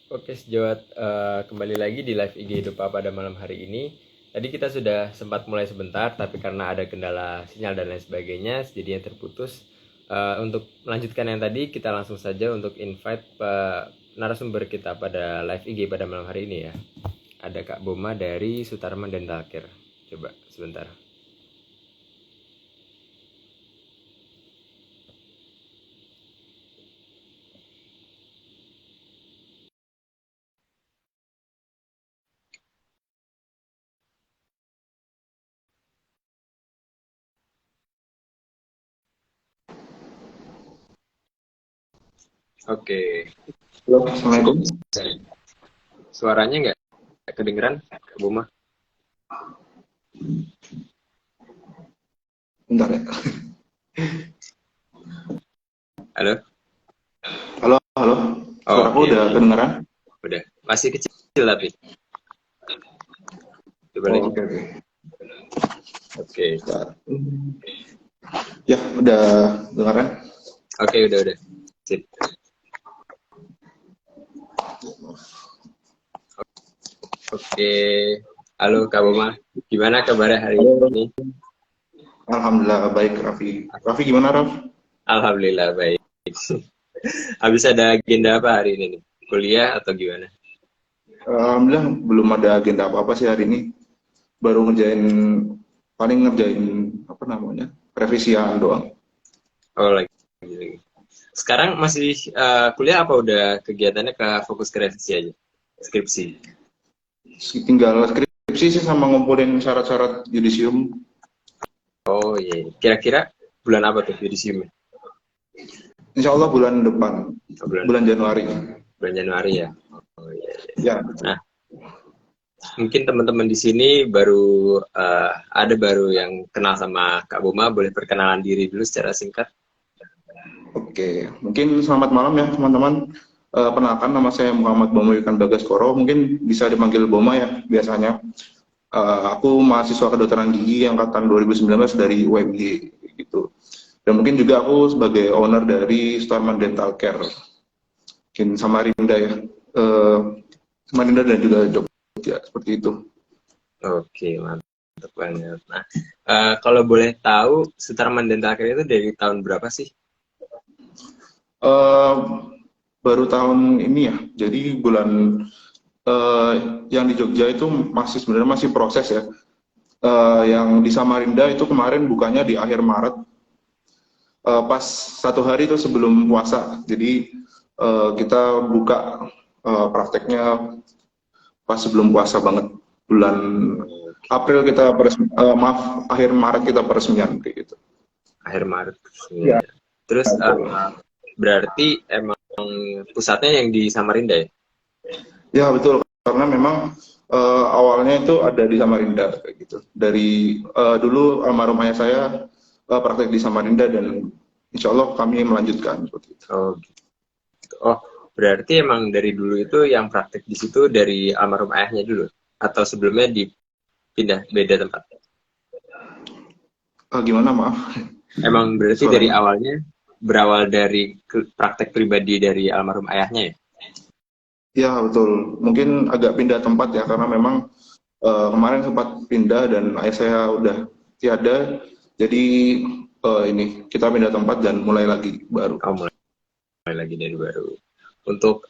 Oke, sejawat kembali lagi di live IG Hidup Papa pada malam hari ini. Tadi kita sudah sempat mulai sebentar, tapi karena ada kendala sinyal dan lain sebagainya, jadinya terputus. Untuk melanjutkan yang tadi, kita langsung saja untuk invite narasumber kita pada live IG pada malam hari ini ya. Ada Kak Boma dari Sutarman Dental Care. Coba sebentar. Oke, Halo, Assalamualaikum. suaranya nggak kedengeran Kak Boma? Bentar ya. Halo? Halo, halo. Oh Suaraku iya, udah kedengeran? udah. Masih kecil tapi. Coba Oh, lagi. oke, oke. Oke. Bentar. Ya, udah dengeran? Oke, udah. Sip. Oke. Halo Kak Boma. Gimana kabarnya hari Halo. ini? Alhamdulillah baik, Raffi. Raffi gimana, Raf? Alhamdulillah baik. Habis ada agenda apa hari ini nih? Kuliah atau gimana? Alhamdulillah belum ada agenda apa-apa sih hari ini. Baru paling ngerjain apa namanya? Revisian doang. Oh, lagi. Sekarang masih kuliah apa udah kegiatannya ke fokus ke revisi aja? Skripsi. Tinggal skripsi sih sama ngumpulin syarat-syarat yudisium. Oh iya. Kira-kira bulan apa tuh yudisiumnya? Insya Allah bulan depan, Oh, bulan bulan Januari. bulan Januari ya. Oh iya. Ya, Nah, mungkin teman-teman di sini baru yang kenal sama Kak Boma, boleh perkenalan diri dulu secara singkat. oke. Mungkin selamat malam ya teman-teman. Perkenalkan, nama saya Muhammad Boma Wikan Bagaskoro. Mungkin bisa dipanggil Boma ya biasanya. Aku mahasiswa kedokteran gigi angkatan 2019 dari UMY gitu. Dan mungkin juga aku sebagai owner dari Sutarman Dental Care, mungkin Samarinda ya. Samarinda dan juga Jogja seperti itu. Oke, mantap banget. Nah, kalau boleh tahu, Sutarman Dental Care itu dari tahun berapa sih? Eh, Baru tahun ini ya. Jadi bulan yang di Jogja itu sebenarnya masih proses ya. Yang di Samarinda itu kemarin bukanya di akhir Maret, pas satu hari itu sebelum puasa. Jadi kita buka prakteknya pas sebelum puasa banget, bulan April kita akhir Maret kita peresmian kayak gitu. Akhir Maret. Ya, Terus betul. berarti emang pusatnya yang di Samarinda ya? Ya betul, karena memang awalnya itu ada di Samarinda kayak gitu. Dari dulu almarhum ayah saya praktek di Samarinda dan insya Allah kami melanjutkan seperti itu. Oh, gitu. Oh, berarti emang dari dulu itu yang praktek di situ dari almarhum ayahnya dulu? Atau sebelumnya dipindah beda tempat? Gimana maaf? Emang berarti dari Suaranya. awalnya berawal dari praktek pribadi dari almarhum ayahnya ya? Ya betul, mungkin agak pindah tempat ya karena memang kemarin sempat pindah dan ayah saya udah tiada, jadi ini kita pindah tempat dan mulai lagi baru. Oh, mulai lagi dari baru. Untuk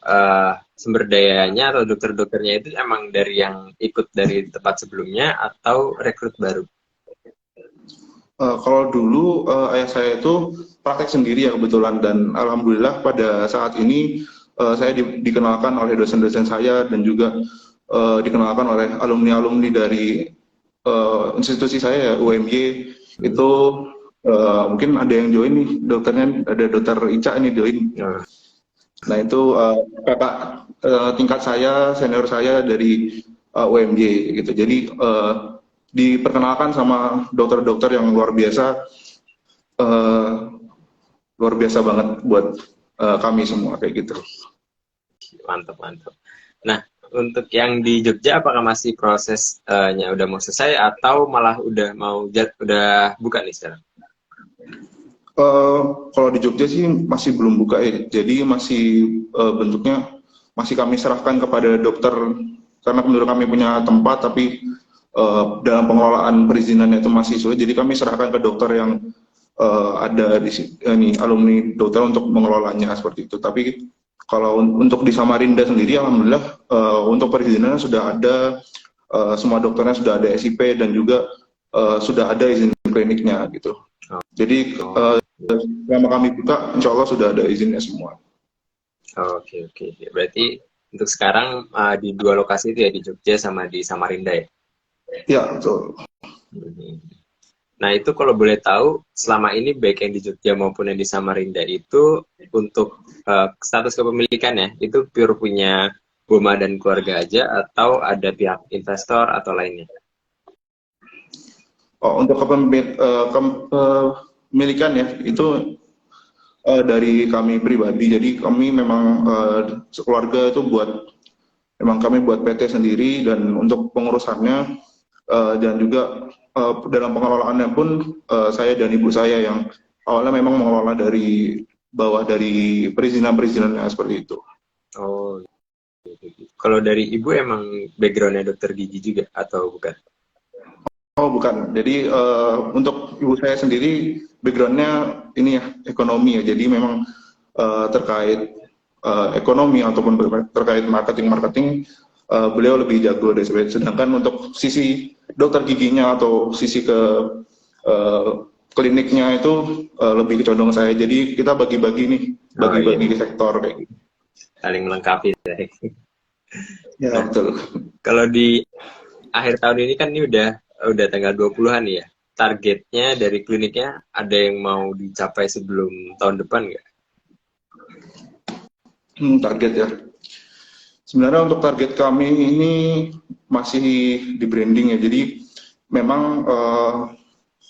sumber dayanya atau dokter-dokternya itu emang dari yang ikut dari tempat sebelumnya atau rekrut baru? Kalau dulu ayah saya itu praktek sendiri ya kebetulan dan alhamdulillah pada saat ini saya dikenalkan oleh dosen-dosen saya dan juga dikenalkan oleh alumni-alumni dari institusi saya ya UMY itu mungkin ada yang join nih dokternya, ada dokter Ica ini join. Oh, Nah itu kakak tingkat saya, senior saya dari UMY gitu. Jadi diperkenalkan sama dokter-dokter yang eh, luar biasa banget buat kami semua kayak gitu. mantap, mantap. Nah, untuk yang di Jogja apakah masih prosesnya udah mau selesai atau malah udah buka nih sekarang? Kalau di Jogja sih masih belum buka ya, jadi masih bentuknya masih kami serahkan kepada dokter karena menurut kami punya tempat tapi dalam pengelolaan perizinannya itu masih sulit, jadi kami serahkan ke dokter yang ada di ini alumni dokter untuk mengelolanya seperti itu. Tapi kalau untuk di Samarinda sendiri, alhamdulillah untuk perizinannya sudah ada, semua dokternya sudah ada SIP dan juga sudah ada izin kliniknya gitu. Jadi selama kami buka, insya Allah sudah ada izinnya semua. Oke. Berarti untuk sekarang di 2 lokasi itu ya, di Jogja sama di Samarinda ya? Ya, betul. Nah, itu kalau boleh tahu, selama ini baik yang di Jogja maupun yang di Samarinda itu untuk status kepemilikannya, itu pure punya Boma dan keluarga aja atau ada pihak investor atau lainnya? Untuk kepemilikan ya, itu dari kami pribadi. Jadi kami memang sekeluarga itu memang kami buat PT sendiri, dan untuk pengurusannya dan juga dalam pengelolaannya pun saya dan ibu saya yang awalnya memang mengelola dari bawah, dari perizinan-perizinannya seperti itu. Oh, gitu. Kalau dari ibu emang backgroundnya dokter gigi juga atau bukan? Oh bukan, jadi untuk ibu saya sendiri backgroundnya ini ya ekonomi ya, jadi memang terkait ekonomi ataupun terkait marketing beliau lebih jago dari saya. Sedangkan untuk sisi dokter giginya atau sisi ke kliniknya itu lebih condong saya. Jadi kita bagi-bagi nih, bagi-bagi sektor kayak gitu. Saling melengkapi. Ya Nah, betul. kalau di akhir tahun ini kan ini udah tanggal 20-an ya. Targetnya dari kliniknya ada yang mau dicapai sebelum tahun depan nggak? Target ya. Sebenarnya untuk target kami ini masih di branding ya. Jadi memang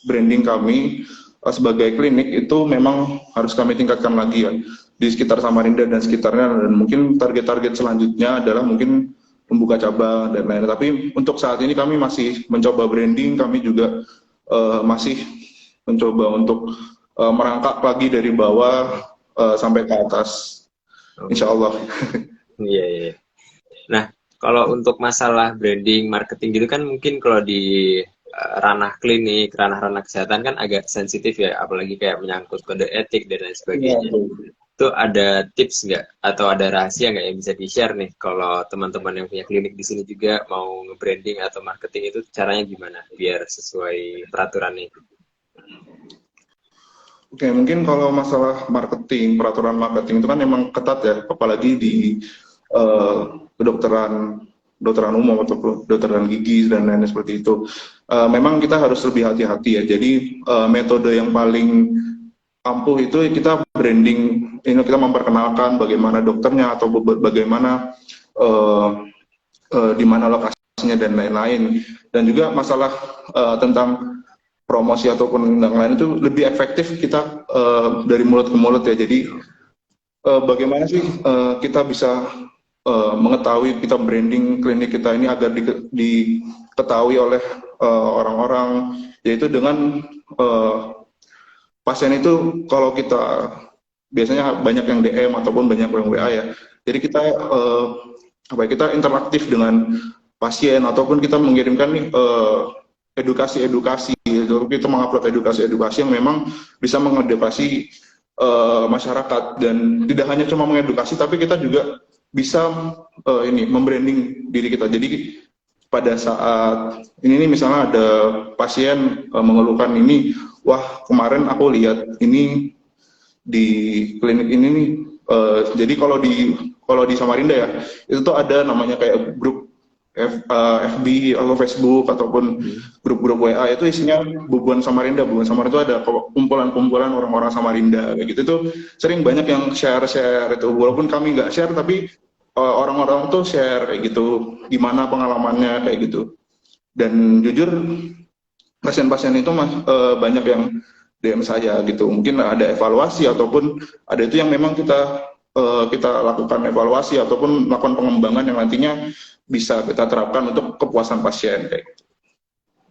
branding kami sebagai klinik itu memang harus kami tingkatkan lagi ya di sekitar Samarinda dan sekitarnya, dan mungkin target-target selanjutnya adalah mungkin membuka cabang dan lain-lain. Tapi untuk saat ini kami masih mencoba branding, kami juga masih mencoba untuk merangkak lagi dari bawah sampai ke atas, insya Allah. Iya. Nah, kalau untuk masalah branding, marketing gitu kan mungkin kalau di ranah klinik, ranah-ranah kesehatan kan agak sensitif ya, apalagi kayak menyangkut kode etik dan lain sebagainya. Itu ada tips nggak atau ada rahasia nggak yang bisa di-share nih kalau teman-teman yang punya klinik di sini juga mau nge-branding atau marketing, itu caranya gimana biar sesuai peraturannya? Oke, mungkin kalau masalah marketing, peraturan marketing itu kan memang ketat ya, apalagi di kedokteran umum atau kedokteran gigi dan lain-lain seperti itu. Memang kita harus lebih hati-hati ya. Jadi metode yang paling ampuh itu kita branding, ini kita memperkenalkan bagaimana dokternya atau bagaimana di mana lokasinya dan lain-lain. Dan juga masalah tentang promosi ataupun yang lain itu lebih efektif kita dari mulut ke mulut ya. Jadi bagaimana sih kita bisa mengetahui kita branding klinik kita ini agar diketahui oleh orang-orang, yaitu dengan pasien itu kalau kita biasanya banyak yang DM ataupun banyak yang WA ya. Jadi kita kita interaktif dengan pasien ataupun kita mengirimkan nih edukasi-edukasi gitu. Kita mengupload edukasi-edukasi yang memang bisa mengedukasi masyarakat, dan tidak hanya cuma mengedukasi tapi kita juga bisa membranding diri kita. Jadi pada saat ini misalnya ada pasien mengeluhkan ini, wah kemarin aku lihat ini di klinik ini nih. Jadi kalau di Samarinda ya, itu tuh ada namanya kayak grup FB atau Facebook ataupun grup-grup WA, itu isinya Bubuan Samarinda. Bubuan Samarinda itu ada kumpulan-kumpulan orang-orang Samarinda kayak gitu. Tuh sering banyak yang share itu, walaupun kami nggak share tapi orang-orang tuh share kayak gitu, gimana pengalamannya kayak gitu. Dan jujur pasien-pasien itu banyak yang DM saya gitu. Mungkin ada evaluasi ataupun ada itu yang memang kita lakukan evaluasi ataupun melakukan pengembangan yang nantinya bisa kita terapkan untuk kepuasan pasien kayak gitu.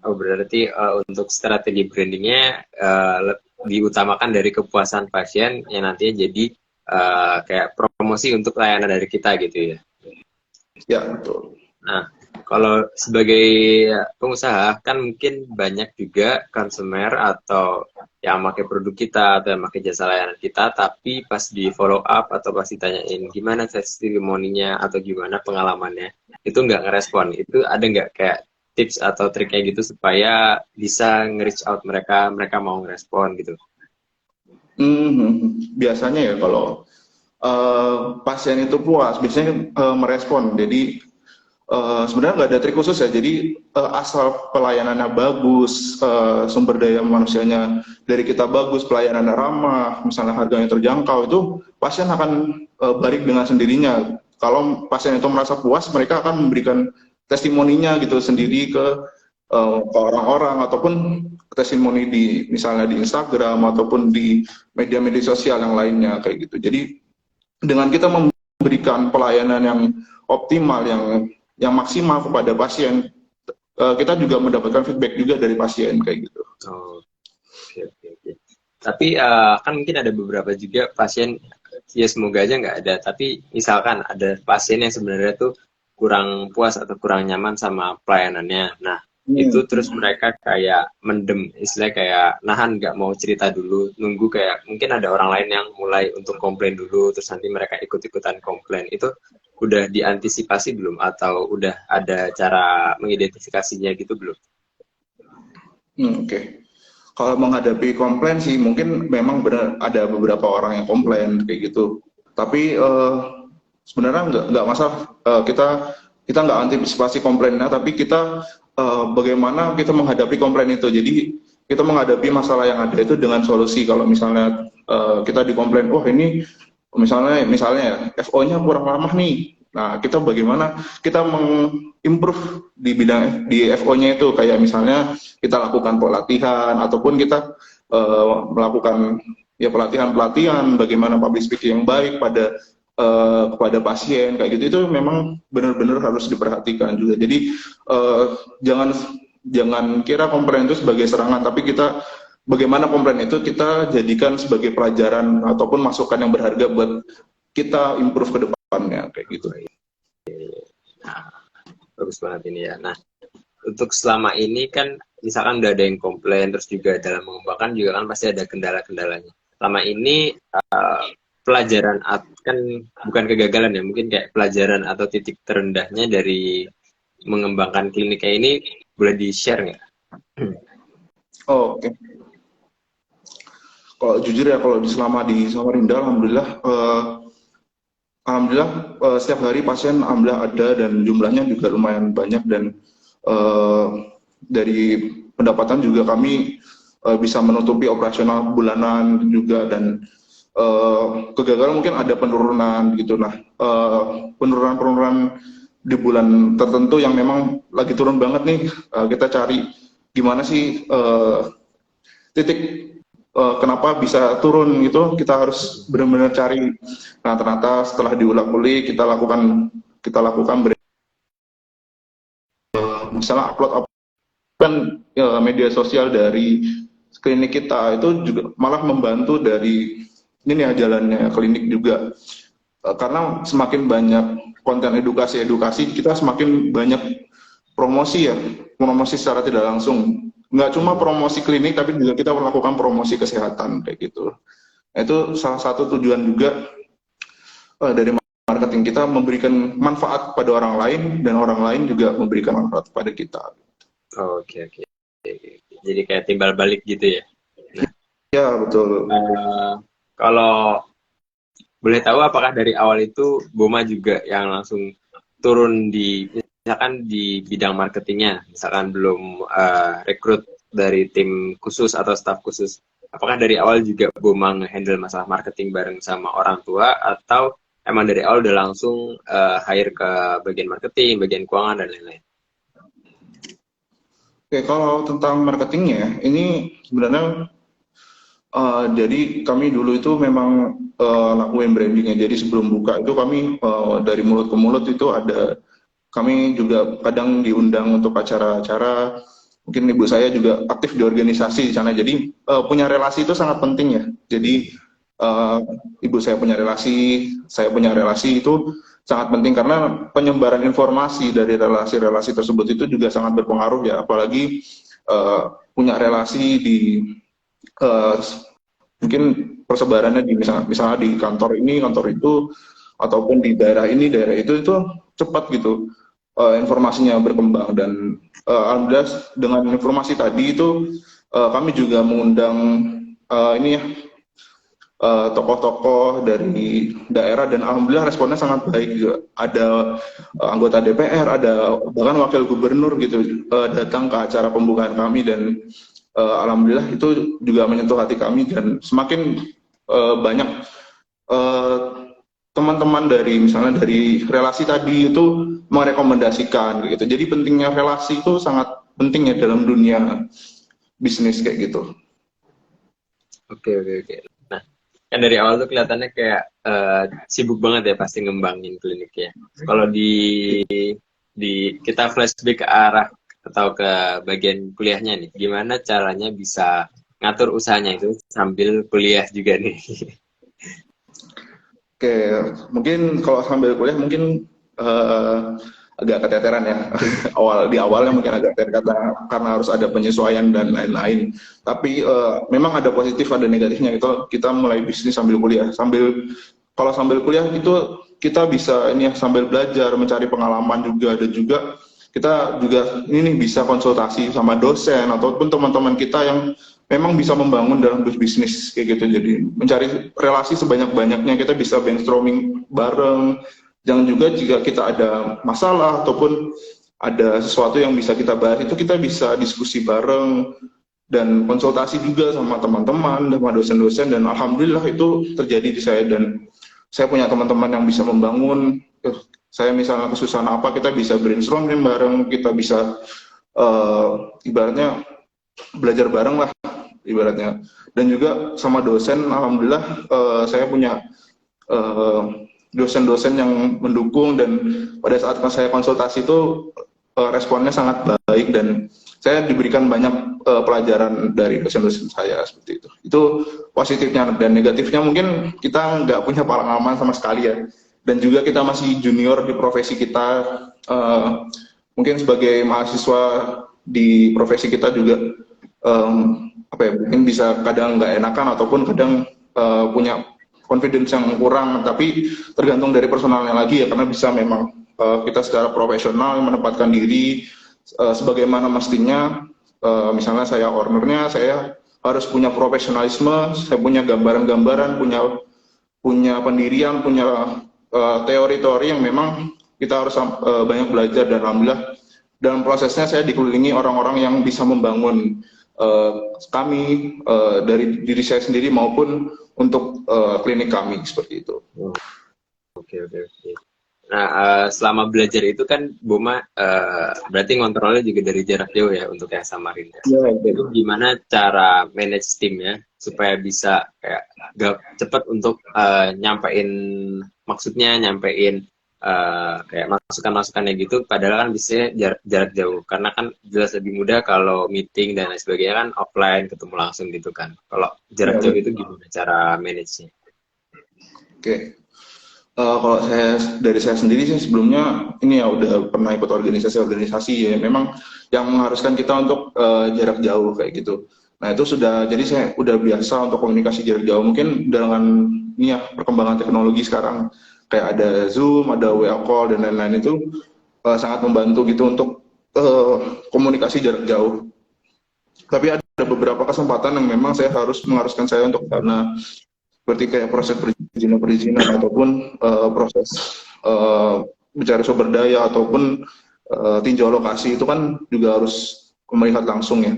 Oh, berarti untuk strategi brandingnya diutamakan dari kepuasan pasien yang nantinya jadi kayak promosi untuk layanan dari kita gitu ya. Ya, betul. Nah, kalau sebagai pengusaha kan mungkin banyak juga konsumer atau yang pakai produk kita atau yang pakai jasa layanan kita, tapi pas di follow up atau pas ditanyain gimana testimoninya atau gimana pengalamannya, itu nggak ngerespon. Itu ada nggak kayak tips atau triknya gitu supaya bisa nge-reach out mereka, mereka mau ngerespon gitu? Biasanya ya kalau pasien itu puas, biasanya merespon. Jadi sebenarnya nggak ada trik khusus ya. Jadi asal pelayanannya bagus, sumber daya manusianya dari kita bagus, pelayanannya ramah, misalnya harganya terjangkau, itu pasien akan balik dengan sendirinya. Kalau pasien itu merasa puas, mereka akan memberikan testimoninya gitu sendiri ke orang-orang, ataupun testimoni di misalnya di Instagram ataupun di media-media sosial yang lainnya kayak gitu. Jadi dengan kita memberikan pelayanan yang optimal, yang maksimal kepada pasien, kita juga mendapatkan feedback juga dari pasien kayak gitu. Oh, oke, oke, oke. Tapi kan mungkin ada beberapa juga pasien, ya semoga aja nggak ada, tapi misalkan ada pasien yang sebenarnya tuh kurang puas atau kurang nyaman sama pelayanannya. Nah, itu terus mereka kayak mendem, istilahnya kayak nahan, nggak mau cerita dulu, nunggu kayak mungkin ada orang lain yang mulai untuk komplain dulu, terus nanti mereka ikut-ikutan komplain. Itu udah diantisipasi belum? Atau udah ada cara mengidentifikasinya gitu belum? Oke. Kalau menghadapi komplain sih mungkin memang benar ada beberapa orang yang komplain kayak gitu. Tapi sebenarnya nggak masalah, kita nggak antisipasi komplainnya, tapi kita bagaimana kita menghadapi komplain itu. Jadi kita menghadapi masalah yang ada itu dengan solusi. Kalau misalnya kita dikomplain, oh ini misalnya FO-nya kurang ramah nih. Nah, kita bagaimana kita mengimprove di bidang di FO-nya itu, kayak misalnya kita lakukan pelatihan ataupun kita melakukan ya pelatihan bagaimana public speaking yang baik kepada pasien kayak gitu. Itu memang benar-benar harus diperhatikan juga. Jadi jangan kira komplain itu sebagai serangan, tapi kita bagaimana komplain itu kita jadikan sebagai pelajaran ataupun masukan yang berharga buat kita improve ke depannya kayak gitu. Nah, bagus banget ini ya. Nah, untuk selama ini kan misalkan udah ada yang komplain, terus juga dalam mengembangkan juga kan pasti ada kendala-kendalanya. Selama ini pelajaran kan bukan kegagalan ya, mungkin kayak pelajaran atau titik terendahnya dari mengembangkan kliniknya ini boleh di-share nggak? Oh, oke. Kalau jujur ya, kalau selama di Samarinda, alhamdulillah setiap hari pasien alhamdulillah ada, dan jumlahnya juga lumayan banyak, dan dari pendapatan juga kami bisa menutupi operasional bulanan juga, dan kegagalan mungkin ada penurunan gitu. Nah, penurunan di bulan tertentu yang memang lagi turun banget nih, kita cari gimana sih titik kenapa bisa turun gitu, kita harus benar-benar cari. Nah, ternyata setelah diulik-ulik kita lakukan misalnya upload kan media sosial dari klinik kita, itu juga malah membantu dari ini ya jalannya klinik juga. Karena semakin banyak konten edukasi kita semakin banyak promosi secara tidak langsung. Nggak cuma promosi klinik, tapi juga kita melakukan promosi kesehatan kayak gitu. Itu salah satu tujuan juga dari marketing kita, memberikan manfaat pada orang lain, dan orang lain juga memberikan manfaat pada kita. Oke. Jadi kayak timbal balik gitu ya. Nah, ya betul. Kalau boleh tahu, apakah dari awal itu Boma juga yang langsung turun misalkan di bidang marketingnya, misalkan belum rekrut dari tim khusus atau staf khusus, apakah dari awal juga Boma nge-handle masalah marketing bareng sama orang tua, atau emang dari awal udah langsung hire ke bagian marketing, bagian keuangan, dan lain-lain? Oke, kalau tentang marketingnya, ini sebenarnya jadi kami dulu itu memang lakuin brandingnya. Jadi sebelum buka itu kami dari mulut ke mulut itu kami juga kadang diundang untuk acara-acara. Mungkin ibu saya juga aktif di organisasi di sana. Jadi punya relasi itu sangat penting ya. Jadi eh, ibu saya punya relasi itu sangat penting karena penyebaran informasi dari relasi-relasi tersebut itu juga sangat berpengaruh ya, apalagi eh, punya relasi di eh, mungkin persebarannya di misalnya di kantor ini, kantor itu, ataupun di daerah ini, daerah itu cepat gitu informasinya berkembang. Dan alhamdulillah dengan informasi tadi itu kami juga mengundang ini ya tokoh-tokoh dari daerah, dan alhamdulillah responnya sangat baik juga. Ada anggota DPR, ada bahkan wakil gubernur gitu datang ke acara pembukaan kami, dan alhamdulillah itu juga menyentuh hati kami, dan semakin banyak teman-teman dari misalnya dari relasi tadi itu merekomendasikan gitu. Jadi pentingnya relasi itu sangat penting ya dalam dunia bisnis kayak gitu. Oke, oke, oke. Nah, kan dari awal tuh kelihatannya kayak sibuk banget ya pasti ngembangin kliniknya. Kalau di kita flashback ke arah atau ke bagian kuliahnya nih, gimana caranya bisa ngatur usahanya itu sambil kuliah juga nih? Oke, mungkin kalau sambil kuliah mungkin agak keteteran ya. Di awalnya mungkin agak keteteran karena harus ada penyesuaian dan lain-lain. Tapi memang ada positif, ada negatifnya. Itu kita mulai bisnis sambil kuliah. Kalau sambil kuliah itu kita bisa ini ya, sambil belajar, mencari pengalaman juga, dan juga kita juga ini nih bisa konsultasi sama dosen ataupun teman-teman kita yang memang bisa membangun dalam bisnis kayak gitu. Jadi mencari relasi sebanyak-banyaknya, kita bisa brainstorming bareng. Jangan juga jika kita ada masalah ataupun ada sesuatu yang bisa kita bahas, itu kita bisa diskusi bareng dan konsultasi juga sama teman-teman, sama dosen-dosen, dan alhamdulillah itu terjadi di saya. Dan saya punya teman-teman yang bisa membangun. Saya misalnya kesusahan apa, kita bisa brainstorming bareng, kita bisa ibaratnya belajar bareng lah ibaratnya. Dan juga sama dosen, alhamdulillah saya punya dosen-dosen yang mendukung, dan pada saat saya konsultasi itu responnya sangat baik, dan saya diberikan banyak pelajaran dari dosen-dosen saya seperti itu. Itu positifnya. Dan negatifnya mungkin kita nggak punya pengalaman sama sekali ya, dan juga kita masih junior di profesi kita. Mungkin sebagai mahasiswa di profesi kita juga apa ya, mungkin bisa kadang nggak enakan ataupun kadang punya confidence yang kurang, tapi tergantung dari personalnya lagi ya, karena bisa memang kita secara profesional menempatkan diri sebagaimana mestinya. Misalnya saya ownernya, saya harus punya profesionalisme, saya punya gambaran-gambaran, punya pendirian, punya teori-teori yang memang kita harus banyak belajar. Dan alhamdulillah dalam prosesnya saya dikelilingi orang-orang yang bisa membangun kami dari diri saya sendiri maupun untuk klinik kami seperti itu. Oke, oke, oke. Nah, selama belajar itu kan Boma berarti ngontrolnya juga dari jarak jauh ya untuk yang Samarinda. Ya, Itu gimana cara manage timnya supaya bisa kayak cepat untuk nyampein maksudnya, nyampein kayak masukan-masukannya gitu, padahal kan bisa jarak jauh, karena kan jelas lebih mudah kalau meeting dan lain sebagainya kan offline, ketemu langsung gitu kan. Kalau jarak jauh itu gimana cara manage-nya? Oke. Kalau dari saya sendiri sih sebelumnya ini ya udah pernah ikut organisasi ya, memang yang mengharuskan kita untuk jarak jauh kayak gitu. Nah itu sudah, jadi saya udah biasa untuk komunikasi jarak jauh. Mungkin dengan ini ya perkembangan teknologi sekarang kayak ada Zoom, ada WA call dan lain-lain, itu sangat membantu gitu untuk komunikasi jarak jauh. Tapi ada beberapa kesempatan yang memang saya mengharuskan saya untuk, karena seperti kayak proses perizinan ataupun proses mencari sumber daya ataupun tinjau lokasi, itu kan juga harus melihat langsung ya.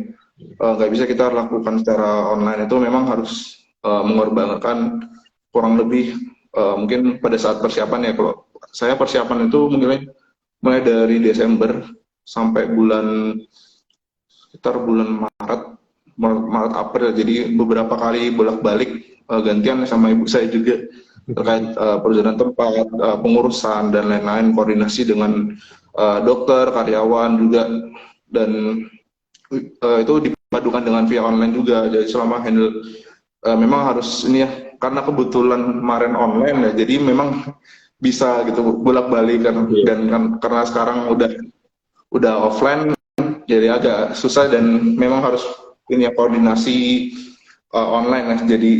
Nggak bisa kita lakukan secara online, itu memang harus mengorbankan kurang lebih mungkin pada saat persiapan ya. Kalau saya persiapan itu mulai dari Desember sampai sekitar bulan Maret April, jadi beberapa kali bolak-balik gantian sama ibu saya juga terkait perjalanan tempat, pengurusan dan lain-lain, koordinasi dengan dokter, karyawan juga, dan itu dipadukan dengan via online juga. Jadi selama handle memang harus ini ya, karena kebetulan kemarin online ya, jadi memang bisa gitu bolak-balik kan, Iya. dan kan karena sekarang udah offline, jadi agak susah dan memang harus ini ya, koordinasi online ya, jadi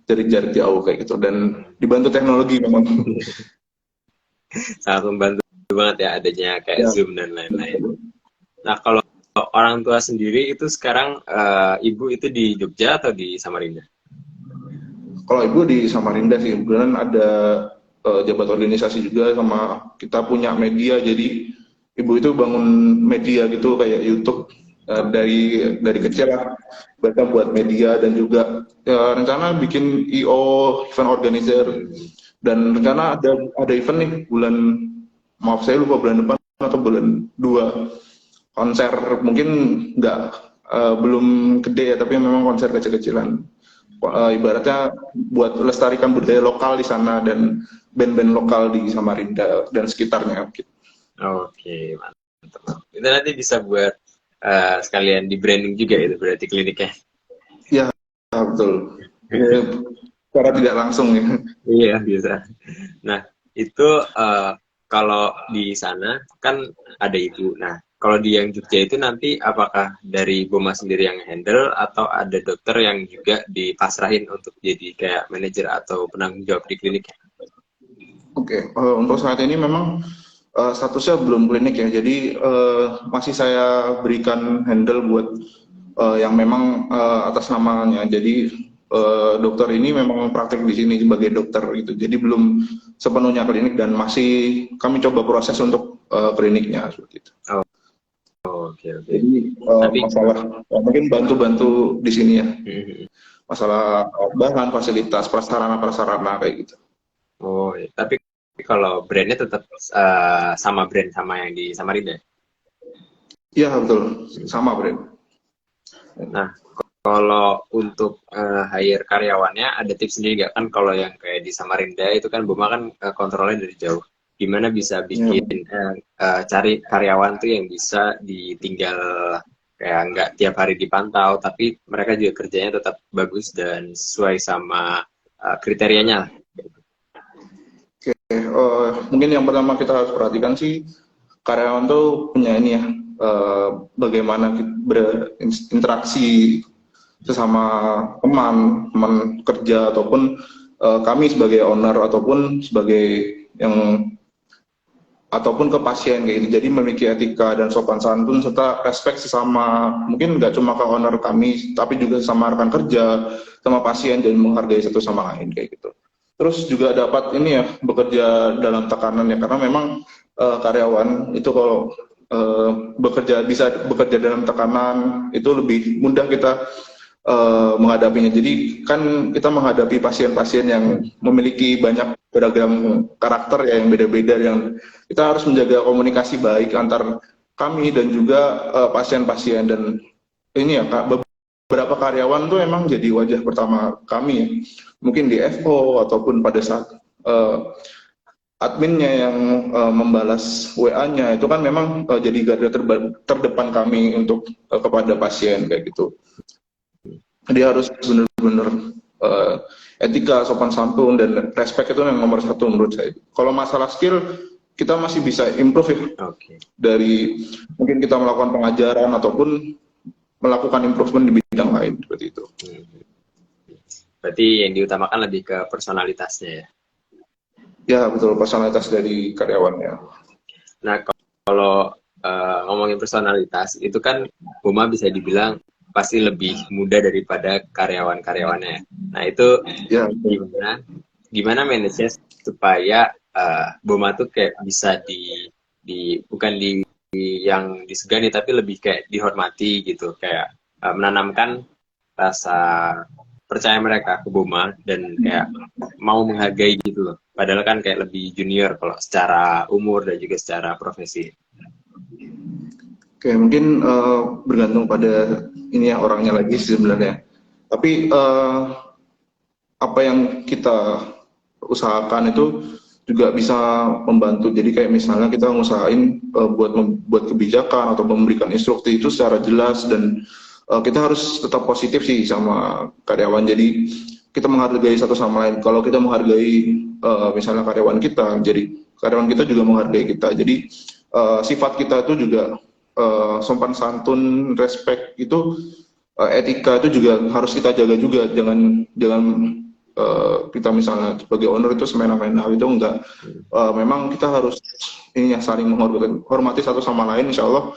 dari jarak jauh kayak gitu, dan dibantu teknologi memang. Sangat membantu banget ya adanya kayak Ya, Zoom dan lain-lain. Nah, kalau orang tua sendiri itu sekarang ibu itu di Jogja atau di Samarinda? kalau ibu di Samarinda sih, kebetulan ada jabat organisasi juga, sama kita punya media, jadi ibu itu bangun media gitu kayak YouTube dari kecil lah, bahkan buat media, dan juga rencana bikin event organizer, dan rencana ada event nih bulan, maaf saya lupa bulan depan atau bulan 2, konser mungkin nggak belum gede ya, tapi memang konser kecil-kecilan. Ibaratnya buat lestarikan budaya lokal di sana dan band-band lokal di Samarinda dan sekitarnya. Oke, mantap. Itu nanti bisa buat sekalian di branding juga itu berarti kliniknya. Ya, betul. Ya, secara tidak langsung ya. Iya, bisa. Nah, itu kalau di sana kan ada ibu. Nah, kalau di yang Jogja itu nanti apakah dari Boma sendiri yang handle atau ada dokter yang juga dipasrahin untuk jadi kayak manajer atau penanggung jawab di klinik? Oke, untuk saat ini memang statusnya belum klinik ya, jadi masih saya berikan handle buat yang memang atas namanya. Jadi dokter ini memang praktek di sini sebagai dokter gitu, jadi belum sepenuhnya klinik, dan masih kami coba proses untuk kliniknya seperti itu. Oke. Jadi Tapi masalah mungkin bantu-bantu di sini ya, Mhm. masalah bahan, fasilitas, prasarana kayak gitu. Oh, iya. Tapi kalau brandnya tetap sama brand sama yang di Samarinda. Iya betul, sama Bren. Nah, kalau untuk hire karyawannya ada tips sendiri nggak kan kalau yang kayak di Samarinda itu kan Boma kan kontrolnya dari jauh. Gimana bisa Ya, bikin cari karyawan tuh yang bisa ditinggal kayak nggak tiap hari dipantau tapi mereka juga kerjanya tetap bagus dan sesuai sama kriterianya. oke. Mungkin yang pertama kita harus perhatikan sih, karyawan tuh punya ini ya, bagaimana kita berinteraksi sesama teman kerja, ataupun kami sebagai owner, ataupun sebagai yang ataupun ke pasien kayak gitu. Jadi memiliki etika dan sopan santun serta respect sesama, mungkin nggak cuma ke owner kami, tapi juga sama rekan kerja, sama pasien, dan menghargai satu sama lain kayak gitu. Terus juga dapat ini ya, bekerja dalam tekanan ya, karena memang karyawan itu kalau bisa bekerja dalam tekanan itu lebih mudah kita menghadapinya. Jadi kan kita menghadapi pasien-pasien yang memiliki banyak beragam karakter ya, yang beda-beda, yang kita harus menjaga komunikasi baik antar kami dan juga pasien-pasien. Dan ini ya Kak, beberapa karyawan tuh emang jadi wajah pertama kami ya. Mungkin di FO ataupun pada saat adminnya yang membalas WA-nya itu kan memang jadi garda terdepan kami untuk kepada pasien kayak gitu. Dia harus benar-benar etika, sopan santun, dan respect itu yang nomor satu menurut saya. Kalau masalah skill, kita masih bisa improve ya. Oke. Dari mungkin kita melakukan pengajaran ataupun melakukan improvement di bidang lain seperti itu. Berarti yang diutamakan lebih ke personalitasnya ya. Ya betul, personalitas dari karyawannya. Nah, kalau ngomongin personalitas itu kan Boma bisa dibilang pasti lebih muda daripada karyawan-karyawannya. Nah, itu Ya, gimana manage supaya Boma tuh kayak bisa bukan yang disegani tapi lebih kayak dihormati gitu, kayak menanamkan rasa percaya mereka ke Boma dan kayak mau menghargai gitu loh. Padahal kan kayak lebih junior kalau secara umur dan juga secara profesi. oke, mungkin bergantung pada ini ya, orangnya lagi sebenarnya. Tapi apa yang kita usahakan itu juga bisa membantu. Jadi kayak misalnya kita ngusahain buat kebijakan atau memberikan instruksi itu secara jelas, dan kita harus tetap positif sih sama karyawan. Jadi kita menghargai satu sama lain. Kalau kita menghargai misalnya karyawan kita, jadi karyawan kita juga menghargai kita. Jadi sifat kita itu juga sopan santun, respect itu, etika itu juga harus kita jaga juga. Jangan kita misalnya sebagai owner itu semena-mena itu enggak. Memang kita harus ini ya, saling menghormati satu sama lain. Insya Allah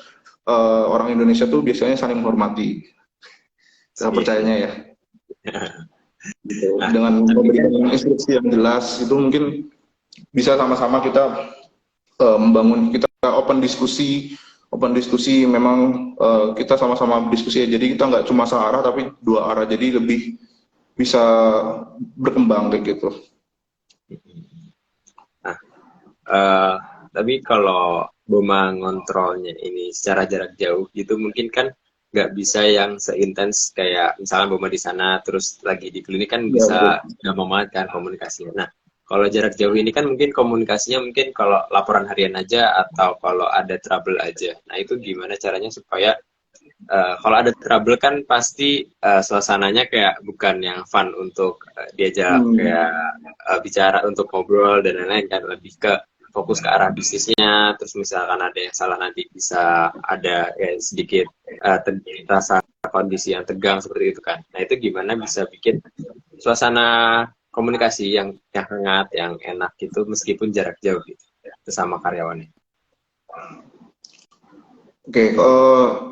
orang Indonesia tuh biasanya saling menghormati. Saya percayanya ya. Dengan memberikan instruksi yang jelas itu mungkin bisa sama-sama kita membangun, kita open diskusi memang kita sama-sama diskusi ya, jadi kita nggak cuma searah tapi dua arah, jadi lebih bisa berkembang kayak gitu. Nah, tapi kalau Boma ngontrolnya ini secara jarak jauh gitu mungkin kan nggak bisa yang seintens kayak misalnya Boma di sana terus lagi di klinik kan bisa gampang banget kan komunikasinya. Nah, kalau jarak jauh ini kan mungkin komunikasinya mungkin kalau laporan harian aja atau kalau ada trouble aja. Nah, itu gimana caranya supaya kalau ada trouble kan pasti suasananya kayak bukan yang fun untuk diajak kayak bicara untuk ngobrol dan lain-lain kan, lebih ke fokus ke arah bisnisnya. Terus misalkan ada yang salah nanti bisa ada sedikit rasa kondisi yang tegang seperti itu kan. Nah, itu gimana bisa bikin suasana komunikasi yang hangat, yang enak gitu meskipun jarak jauh gitu sama karyawannya. Oke,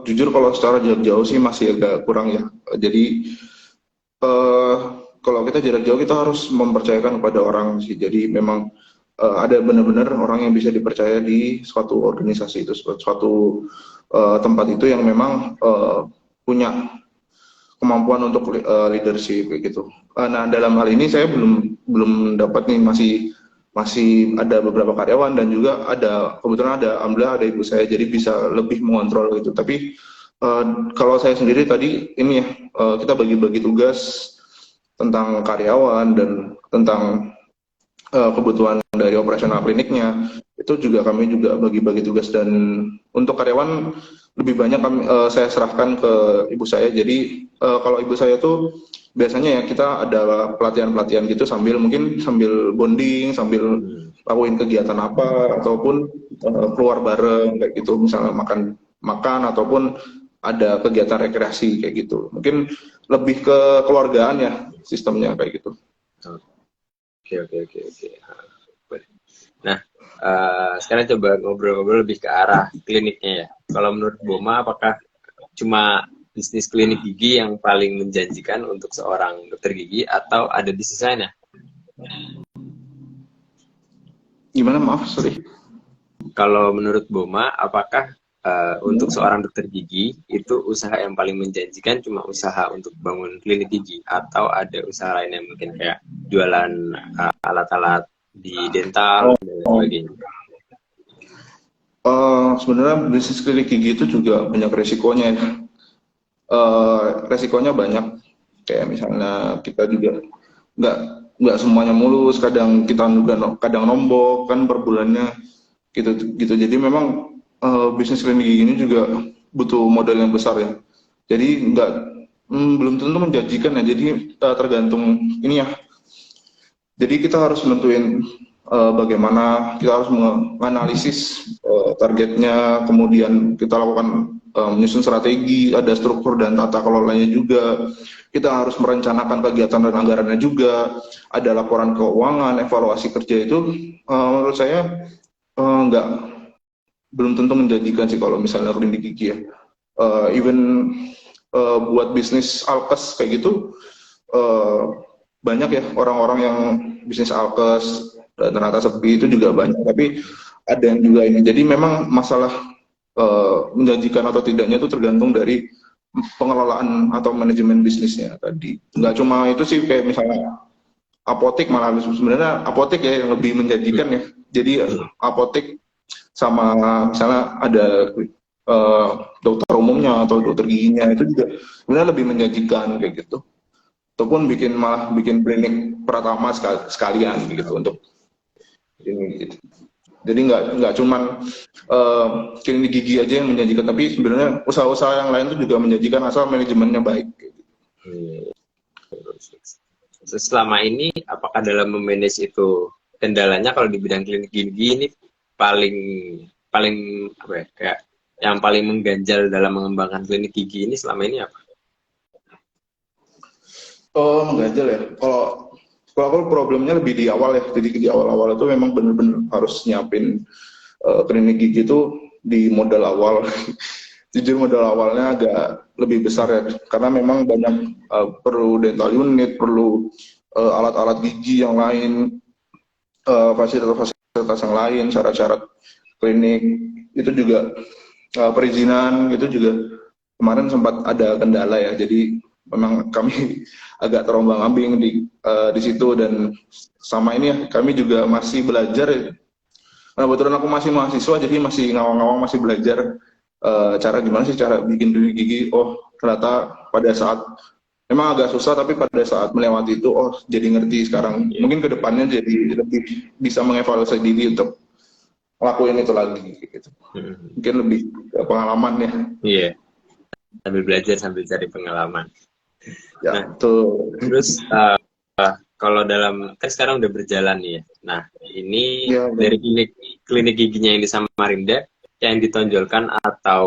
jujur kalau secara jarak jauh sih masih agak kurang ya. Jadi kalau kita jarak jauh kita harus mempercayakan kepada orang sih. Jadi memang ada benar-benar orang yang bisa dipercaya di suatu organisasi itu, suatu tempat itu yang memang punya kemampuan untuk leadership kayak gitu. Nah, dalam hal ini saya belum dapat nih, masih ada beberapa karyawan dan juga kebetulan alhamdulillah ada ibu saya, jadi bisa lebih mengontrol gitu. Tapi kalau saya sendiri tadi ini ya, kita bagi-bagi tugas tentang karyawan dan tentang kebutuhan dari operasional kliniknya, itu juga kami juga bagi-bagi tugas. Dan untuk karyawan lebih banyak saya serahkan ke ibu saya. Jadi kalau ibu saya tuh biasanya ya kita ada pelatihan-pelatihan gitu sambil bonding, sambil lakuin kegiatan apa, ataupun keluar bareng kayak gitu, misalnya makan ataupun ada kegiatan rekreasi kayak gitu. Mungkin lebih ke keluargaan ya sistemnya kayak gitu. Oke. Nah, sekarang coba ngobrol-ngobrol lebih ke arah kliniknya ya. Kalau menurut Boma, apakah cuma bisnis klinik gigi yang paling menjanjikan untuk seorang dokter gigi atau ada bisnis lainnya? Gimana, maaf, sorry. Kalau menurut Boma, apakah untuk seorang dokter gigi itu usaha yang paling menjanjikan cuma usaha untuk bangun klinik gigi atau ada usaha lain yang mungkin kayak jualan alat-alat di dental dan sebagainya? Sebenarnya bisnis klinik gigi itu juga banyak resikonya ya. Resikonya banyak, kayak misalnya kita juga nggak semuanya mulus, kadang kita kadang nombok kan per bulannya gitu. Jadi memang bisnis klinik gigi ini juga butuh modal yang besar ya. Jadi belum tentu menjanjikan ya. Jadi tergantung ini ya. Jadi kita harus menentuin bagaimana, kita harus menganalisis targetnya, kemudian kita lakukan menyusun strategi, ada struktur dan tata kelolanya juga. Kita harus merencanakan kegiatan dan anggarannya juga. Ada laporan keuangan, evaluasi kerja itu menurut saya belum tentu menjanjikan sih kalau misalnya klinik gigi ya. Even buat bisnis alkes kayak gitu, banyak ya orang-orang yang bisnis alkes dan ternyata sepi, itu juga banyak. Tapi ada yang juga ini. Jadi memang masalah menjanjikan atau tidaknya itu tergantung dari pengelolaan atau manajemen bisnisnya tadi. Nggak cuma itu sih, kayak misalnya apotek, malah sebenarnya apotek ya yang lebih menjanjikan ya. Jadi apotek sama misalnya ada dokter umumnya atau dokter giginya, itu juga sebenarnya lebih menjanjikan kayak gitu. Ataupun malah bikin klinik pertama sekalian gitu untuk ini gitu. Jadi nggak cuman klinik gigi aja yang menjanjikan, tapi sebenarnya usaha-usaha yang lain itu juga menjanjikan asal manajemennya baik. selama ini apakah dalam memanage itu kendalanya kalau di bidang klinik gigi ini paling paling apa ya, kayak yang paling mengganjal dalam mengembangkan klinik gigi ini selama ini apa? Oh, mengganjal ya. Kalau aku problemnya lebih di awal ya. Jadi di awal-awal itu memang benar-benar harus nyiapin klinik gigi itu di modal awal. Jujur modal awalnya agak lebih besar ya, karena memang banyak perlu dental unit, perlu alat-alat gigi yang lain, fasilitas-fasilitas yang lain, syarat-syarat klinik itu juga perizinan itu juga kemarin sempat ada kendala ya. Jadi memang kami agak terombang-ambing di situ, dan sama ini ya kami juga masih belajar ya. Nah, kebetulan aku masih mahasiswa, jadi masih ngawang-ngawang, masih belajar cara gimana sih cara bikin klinik gigi. Oh, ternyata pada saat memang agak susah, tapi pada saat melewati itu, oh jadi ngerti sekarang. Mungkin kedepannya jadi lebih bisa mengevaluasi diri untuk ngelakuin itu lagi gitu. Mungkin lebih pengalaman ya. Iya, sambil belajar sambil cari pengalaman. Ya, Nah, tuh. terus kalau dalam kan sekarang udah berjalan nih ya. Nah, ini Ya, dari klinik giginya yang di Samarinda yang ditonjolkan atau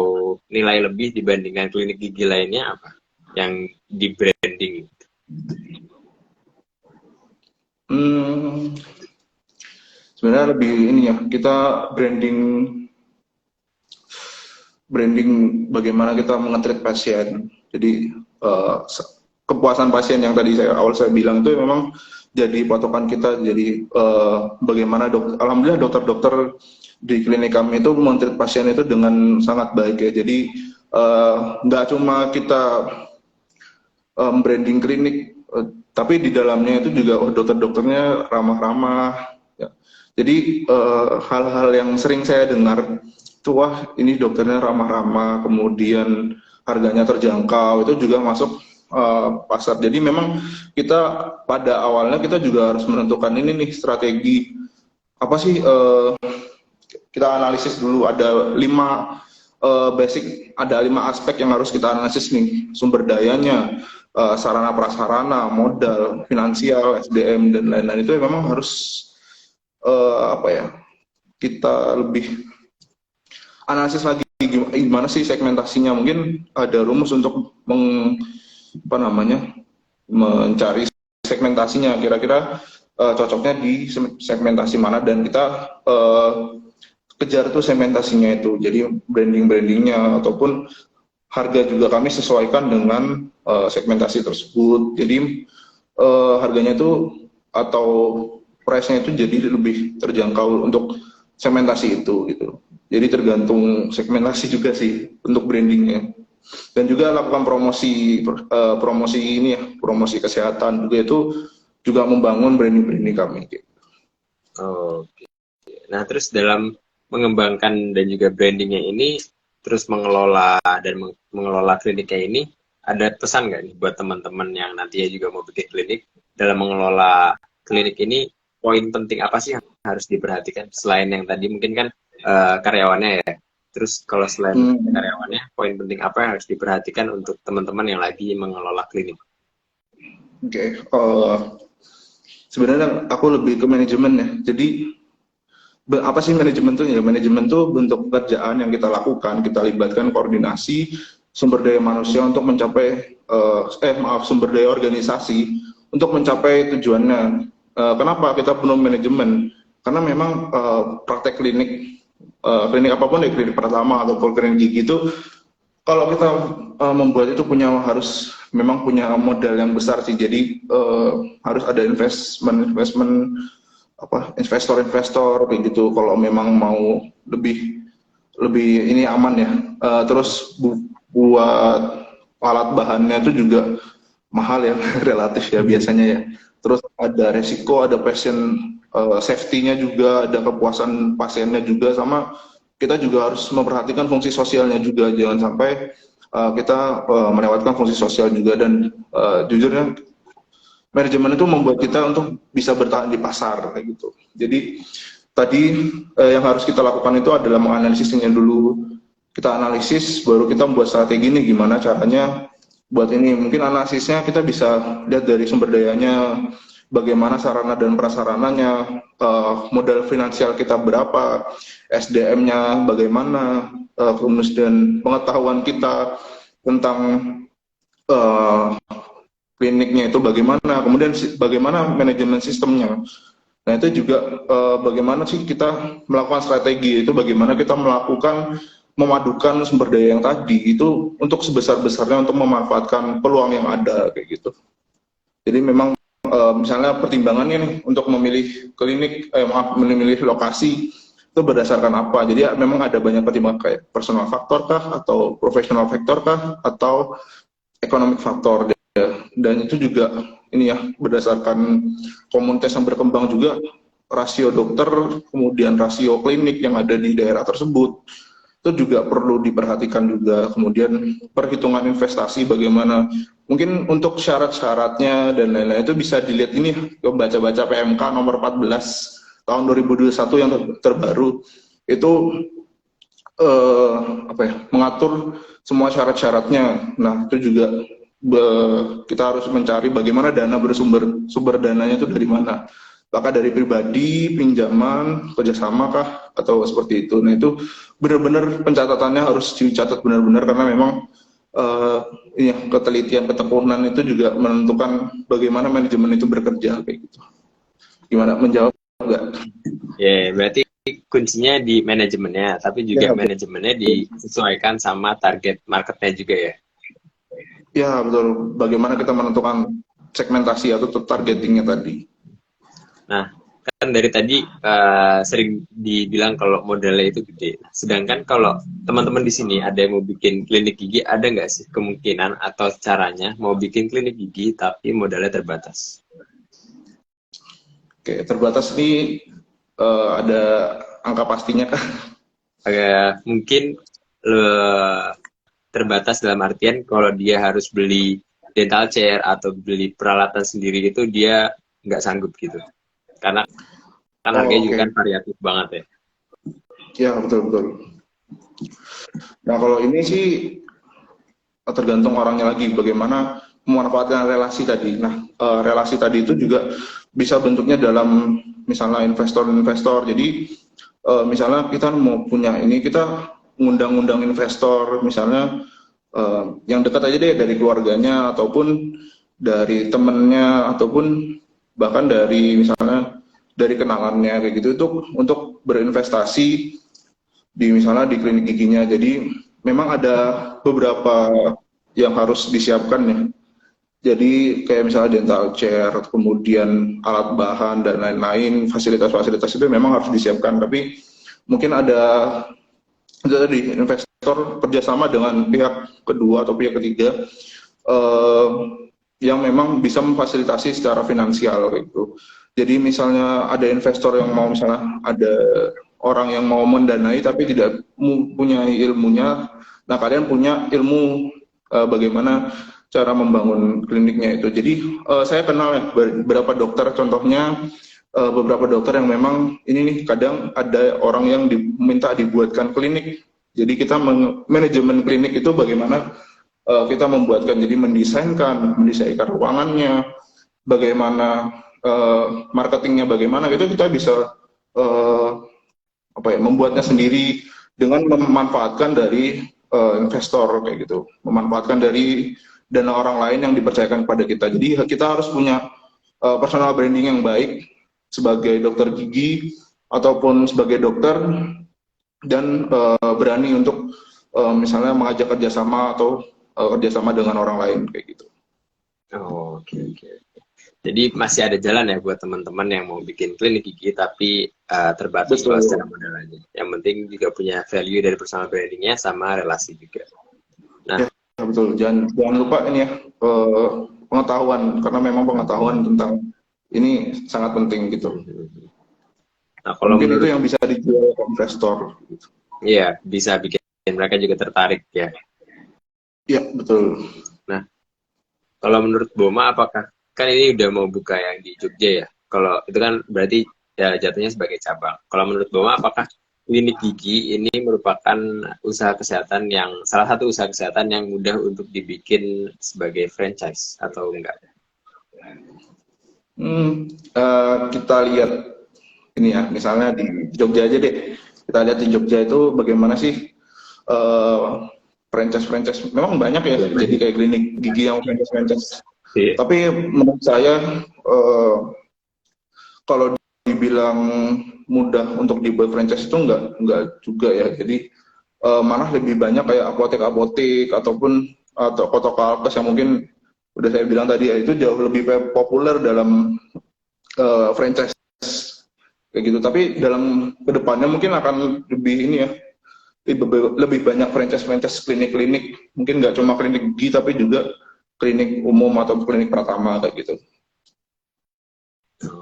nilai lebih dibandingkan klinik gigi lainnya apa? Yang di branding? Sebenarnya lebih ini ya, kita branding bagaimana kita mengetreat pasien. Jadi kepuasan pasien yang tadi awal saya bilang itu memang jadi patokan kita. Jadi bagaimana alhamdulillah dokter-dokter di klinik kami itu mentreat pasien itu dengan sangat baik ya. Jadi nggak cuma kita branding klinik, tapi di dalamnya itu juga dokter-dokternya ramah-ramah. Ya. Jadi hal-hal yang sering saya dengar tuh, wah ini dokternya ramah-ramah, kemudian harganya terjangkau, itu juga masuk pasar. Jadi memang kita pada awalnya kita juga harus menentukan ini nih strategi apa sih, kita analisis dulu ada 5 basic, ada 5 aspek yang harus kita analisis nih: sumber dayanya, sarana prasarana, modal, finansial, SDM dan lain-lain. Itu memang harus apa ya, kita lebih analisis lagi gimana sih segmentasinya. Mungkin ada rumus untuk mencari segmentasinya, kira-kira cocoknya di segmentasi mana, dan kita kejar tuh segmentasinya itu. Jadi brandingnya ataupun harga juga kami sesuaikan dengan segmentasi tersebut. Jadi harganya itu atau price-nya itu jadi lebih terjangkau untuk segmentasi itu gitu. Jadi tergantung segmentasi juga sih untuk brandingnya. Dan juga lakukan promosi ini ya, promosi kesehatan juga, itu juga membangun branding kami gitu. Oke. Nah, terus dalam mengembangkan dan juga brandingnya ini, terus mengelola kliniknya ini, ada pesan nggak nih buat teman-teman yang nantinya juga mau bikin klinik, dalam mengelola klinik ini poin penting apa sih yang harus diperhatikan selain yang tadi mungkin kan karyawannya ya. Terus kalau selain karyawannya, poin penting apa yang harus diperhatikan untuk teman-teman yang lagi mengelola klinik? Oke, sebenarnya aku lebih ke manajemen ya. Jadi apa sih manajemen itu ya? Manajemen itu bentuk pekerjaan yang kita lakukan, kita libatkan koordinasi sumber daya manusia untuk mencapai sumber daya organisasi untuk mencapai tujuannya. Kenapa kita perlu manajemen? Karena memang praktek klinik apapun, dari klinik pertama atau klinik gigi itu, kalau kita membuat itu harus memang punya modal yang besar sih. Jadi harus ada investor kayak gitu kalau memang mau lebih ini aman ya. Terus buat alat bahannya itu juga mahal ya relatif ya biasanya ya. Terus ada resiko, ada pasien safety-nya juga, ada kepuasan pasiennya juga, sama kita juga harus memperhatikan fungsi sosialnya juga. Jangan sampai kita melewatkan fungsi sosial juga. Dan jujurnya manajemen itu membuat kita untuk bisa bertahan di pasar kayak gitu. Jadi tadi yang harus kita lakukan itu adalah menganalisisnya dulu. Kita analisis, baru kita membuat strategi nih gimana caranya buat ini mungkin analisisnya kita bisa lihat dari sumber dayanya, bagaimana sarana dan prasarananya, modal finansial kita berapa, SDM-nya bagaimana, kemudian pengetahuan kita tentang eh, kliniknya itu bagaimana, kemudian bagaimana manajemen sistemnya. Nah itu juga bagaimana sih kita melakukan strategi, itu bagaimana kita melakukan memadukan sumber daya yang tadi itu untuk sebesar-besarnya untuk memanfaatkan peluang yang ada kayak gitu. Jadi memang misalnya pertimbangannya nih untuk memilih klinik, maaf, memilih lokasi itu berdasarkan apa. Jadi ya, memang ada banyak pertimbangan kayak personal faktor kah, atau professional faktor kah, atau economic faktor. Dan itu juga ini ya berdasarkan komunitas yang berkembang juga, rasio dokter, kemudian rasio klinik yang ada di daerah tersebut itu juga perlu diperhatikan juga. Kemudian perhitungan investasi bagaimana, mungkin untuk syarat-syaratnya dan lain-lain itu bisa dilihat ini, baca-baca PMK nomor 14 tahun 2021 yang terbaru itu mengatur semua syarat-syaratnya. Nah itu juga kita harus mencari bagaimana dana sumber dananya itu dari mana, apakah dari pribadi, pinjaman, kerjasama kah, atau seperti itu. Nah itu benar-benar pencatatannya harus dicatat benar-benar, karena memang ketelitian, ketekunan itu juga menentukan bagaimana manajemen itu bekerja kayak gitu. Gimana, menjawab nggak? Ya, berarti kuncinya di manajemennya, tapi juga manajemennya disesuaikan sama target marketnya juga ya. Ya betul, bagaimana kita menentukan segmentasi atau targetingnya tadi. Nah, kan dari tadi sering dibilang kalau modalnya itu gede. Sedangkan kalau teman-teman di sini ada yang mau bikin klinik gigi, ada nggak sih kemungkinan atau caranya mau bikin klinik gigi tapi modalnya terbatas? Oke, terbatas ini ada angka pastinya kah? Mungkin terbatas dalam artian kalau dia harus beli dental chair atau beli peralatan sendiri itu dia nggak sanggup gitu. Karena kan harganya juga kan variatif banget ya. Ya betul. Nah kalau ini sih tergantung orangnya lagi, bagaimana memanfaatkan relasi tadi. Nah relasi tadi itu juga bisa bentuknya dalam misalnya investor-investor. Jadi misalnya kita mau punya ini, kita ngundang-undang investor misalnya yang dekat aja deh, dari keluarganya ataupun dari temennya ataupun bahkan dari misalnya dari kenalannya kayak gitu, untuk berinvestasi di misalnya di klinik giginya. Jadi memang ada beberapa yang harus disiapkan ya. Jadi kayak misalnya dental chair, kemudian alat bahan dan lain-lain, fasilitas-fasilitas itu memang harus disiapkan. Tapi mungkin ada tadi investor kerjasama dengan pihak kedua atau pihak ketiga yang memang bisa memfasilitasi secara finansial gitu. Jadi misalnya ada investor yang mau, misalnya ada orang yang mau mendanai tapi tidak punya ilmunya, nah kalian punya ilmu bagaimana cara membangun kliniknya itu. Jadi saya kenal ya beberapa dokter, contohnya beberapa dokter yang memang ini nih, kadang ada orang yang diminta dibuatkan klinik. Jadi kita manajemen klinik itu bagaimana kita membuatkan, jadi mendesainkan ruangannya, bagaimana marketingnya, bagaimana gitu kita bisa membuatnya sendiri dengan memanfaatkan dari investor kayak gitu, memanfaatkan dari dana orang lain yang dipercayakan kepada kita. Jadi kita harus punya personal branding yang baik sebagai dokter gigi ataupun sebagai dokter, dan berani untuk misalnya mengajak kerjasama atau kerjasama dengan orang lain kayak gitu. Oke. Jadi masih ada jalan ya buat teman-teman yang mau bikin klinik gigi tapi terbatas kalau secara modal aja. Yang penting juga punya value dari personal brandingnya sama relasi juga. Nah, ya, betul. Jangan lupa ini ya, pengetahuan, karena memang pengetahuan tentang ini sangat penting gitu. Nah, kalau mungkin itu yang bisa dijual ke investor. Gitu. Iya, bisa bikin mereka juga tertarik ya. Iya, betul. Nah, kalau menurut Boma, apakah kan ini udah mau buka yang di Jogja ya? Kalau itu kan berarti ya jatuhnya sebagai cabang. Kalau menurut Boma, apakah klinik gigi ini merupakan usaha kesehatan yang salah satu usaha kesehatan yang mudah untuk dibikin sebagai franchise atau enggak? Kita lihat ini ya, misalnya di Jogja aja deh. Kita lihat di Jogja itu bagaimana sih franchise-franchise. Memang banyak ya, jadi kayak klinik gigi yang franchise-franchise. Iya. Tapi menurut saya kalau dibilang mudah untuk dibuat franchise itu enggak juga ya. Jadi malah lebih banyak kayak apotek-apotek ataupun toko-toko alkes yang mungkin udah saya bilang tadi ya, itu jauh lebih populer dalam franchise kayak gitu. Tapi dalam kedepannya mungkin akan lebih ini ya, lebih banyak franchise klinik-klinik, mungkin nggak cuma klinik gigi tapi juga klinik umum atau klinik pratama kayak gitu.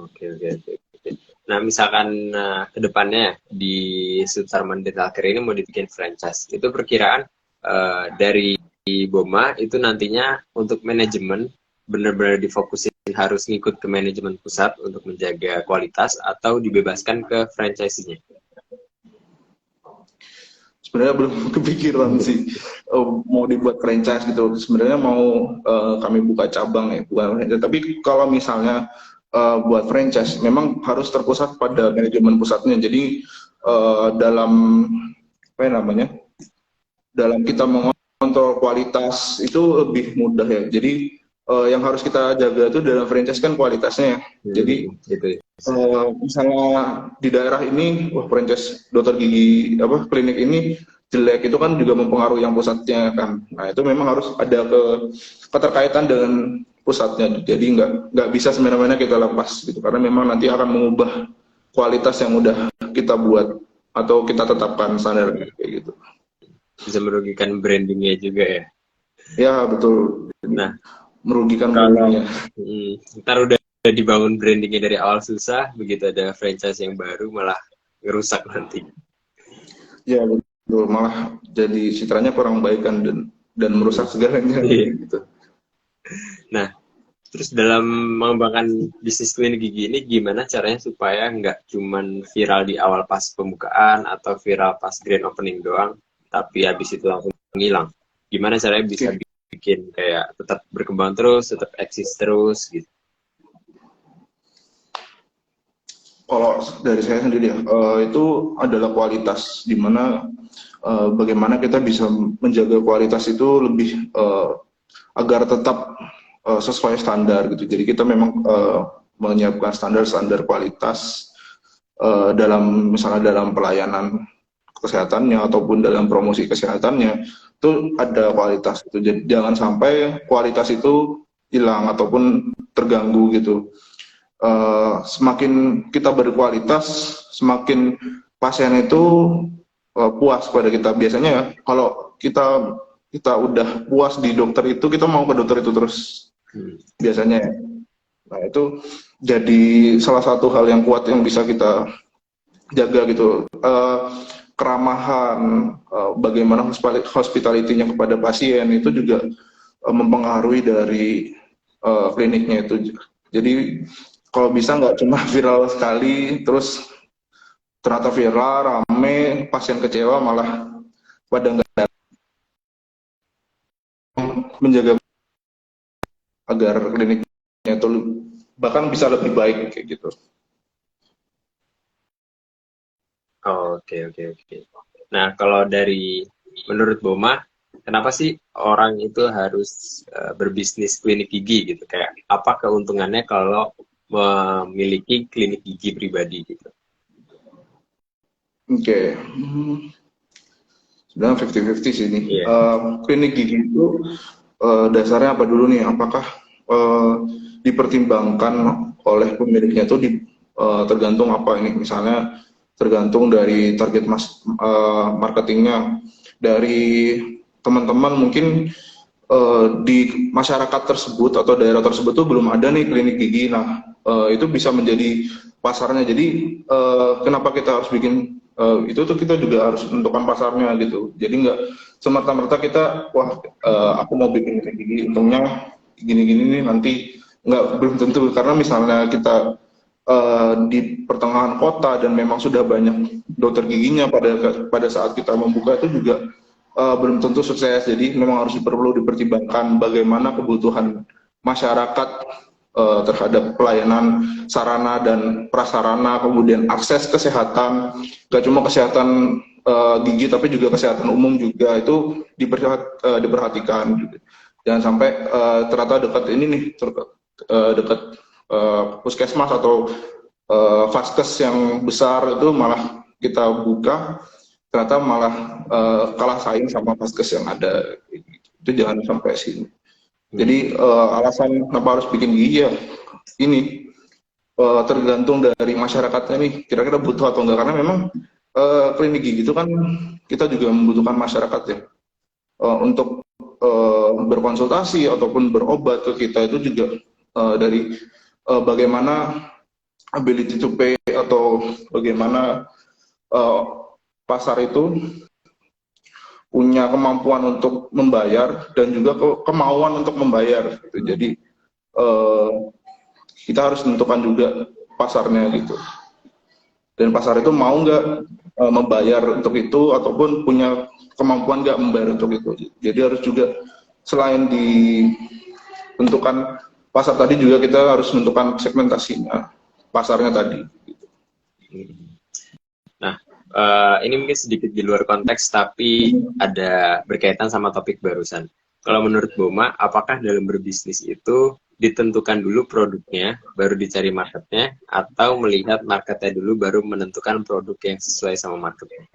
Oke. Nah, misalkan ke depannya di Sultan Dental Care ini mau dibikin franchise, itu perkiraan dari BOMA itu nantinya untuk manajemen benar-benar difokusin harus ngikut ke manajemen pusat untuk menjaga kualitas atau dibebaskan ke franchise-nya? Sebenarnya belum kepikiran sih mau dibuat franchise gitu. Sebenarnya mau kami buka cabang ya, bukan franchise. Tapi kalau misalnya buat franchise, memang harus terpusat pada manajemen pusatnya. Jadi dalam apa namanya, dalam kita mengontrol kualitas itu lebih mudah ya. Jadi yang harus kita jaga itu dalam franchise kan kualitasnya. Jadi gitu. Misalnya di daerah ini, wah franchise dokter gigi klinik ini jelek, itu kan juga mempengaruhi yang pusatnya kan. Nah itu memang harus ada keterkaitan dengan pusatnya. Jadi nggak bisa semena-mena kita lepas gitu, karena memang nanti akan mengubah kualitas yang udah kita buat atau kita tetapkan standar kayak gitu. Bisa merugikan brandingnya juga ya. Ya betul. Nah, merugikan kalau brandingnya. Ntar udah dibangun brandingnya dari awal susah, begitu ada franchise yang baru malah ngerusak nanti. Ya betul, malah jadi citranya kurang baik kan dan merusak segalanya gitu. Nah, terus dalam mengembangkan bisnis klinik gigi ini gimana caranya supaya nggak cuman viral di awal pas pembukaan atau viral pas grand opening doang, tapi habis itu langsung menghilang? Gimana caranya bisa bikin kayak tetap berkembang terus, tetap eksis terus gitu? Kalau dari saya sendiri ya, itu adalah kualitas, dimana bagaimana kita bisa menjaga kualitas itu lebih agar tetap sesuai standar gitu. Jadi kita memang menyiapkan standar kualitas misalnya dalam pelayanan kesehatannya ataupun dalam promosi kesehatannya itu ada kualitas itu. Jadi jangan sampai kualitas itu hilang ataupun terganggu gitu. Semakin kita berkualitas, semakin pasien itu puas pada kita. Biasanya kalau kita udah puas di dokter itu, kita mau ke dokter itu terus biasanya. Nah itu jadi salah satu hal yang kuat yang bisa kita jaga gitu. Keramahan, bagaimana hospitality-nya kepada pasien itu juga mempengaruhi dari kliniknya itu. Jadi kalau bisa nggak cuma viral sekali, terus ternyata viral, rame, pasien kecewa, malah pada nggak menjaga agar kliniknya itu bahkan bisa lebih baik kayak gitu. Oke. Nah, kalau menurut Boma, kenapa sih orang itu harus berbisnis klinik gigi gitu? Kayak apa keuntungannya kalau memiliki klinik gigi pribadi gitu? Oke. Sebenarnya 50-50 sih ini. Klinik gigi itu dasarnya apa dulu nih? Apakah dipertimbangkan oleh pemiliknya itu tergantung apa ini? Misalnya tergantung dari target marketingnya, dari teman-teman mungkin di masyarakat tersebut atau daerah tersebut tuh belum ada nih klinik gigi. Nah itu bisa menjadi pasarnya. Jadi kenapa kita harus bikin itu tuh, kita juga harus menentukan pasarnya gitu. Jadi nggak semerta-merta kita aku mau bikin klinik gigi, untungnya gini-gini nih, nanti belum tentu. Karena misalnya kita di pertengahan kota dan memang sudah banyak dokter giginya pada saat kita membuka itu juga belum tentu sukses. Jadi memang harus perlu dipertimbangkan bagaimana kebutuhan masyarakat terhadap pelayanan sarana dan prasarana, kemudian akses kesehatan, gak cuma kesehatan gigi tapi juga kesehatan umum juga itu diperhatikan gitu. Jangan sampai ternyata dekat ini nih dekat puskesmas atau vaskes yang besar itu malah kita buka ternyata malah kalah saing sama vaskes yang ada. Itu jangan sampai sini. Jadi alasan kenapa harus bikin gigi ya ini tergantung dari masyarakatnya nih kira-kira butuh atau enggak, karena memang klinik gigi itu kan kita juga membutuhkan masyarakat ya untuk berkonsultasi ataupun berobat ke kita itu juga dari bagaimana ability to pay atau bagaimana pasar itu punya kemampuan untuk membayar dan juga kemauan untuk membayar gitu. Jadi kita harus menentukan juga pasarnya gitu, dan pasar itu mau nggak membayar untuk itu ataupun punya kemampuan nggak membayar untuk itu. Jadi harus juga selain ditentukan pasar tadi juga kita harus menentukan segmentasinya pasarnya tadi gitu. Nah, ini mungkin sedikit di luar konteks tapi ada berkaitan sama topik barusan. Kalau menurut Boma, apakah dalam berbisnis itu ditentukan dulu produknya, baru dicari marketnya, atau melihat marketnya dulu baru menentukan produk yang sesuai sama marketnya?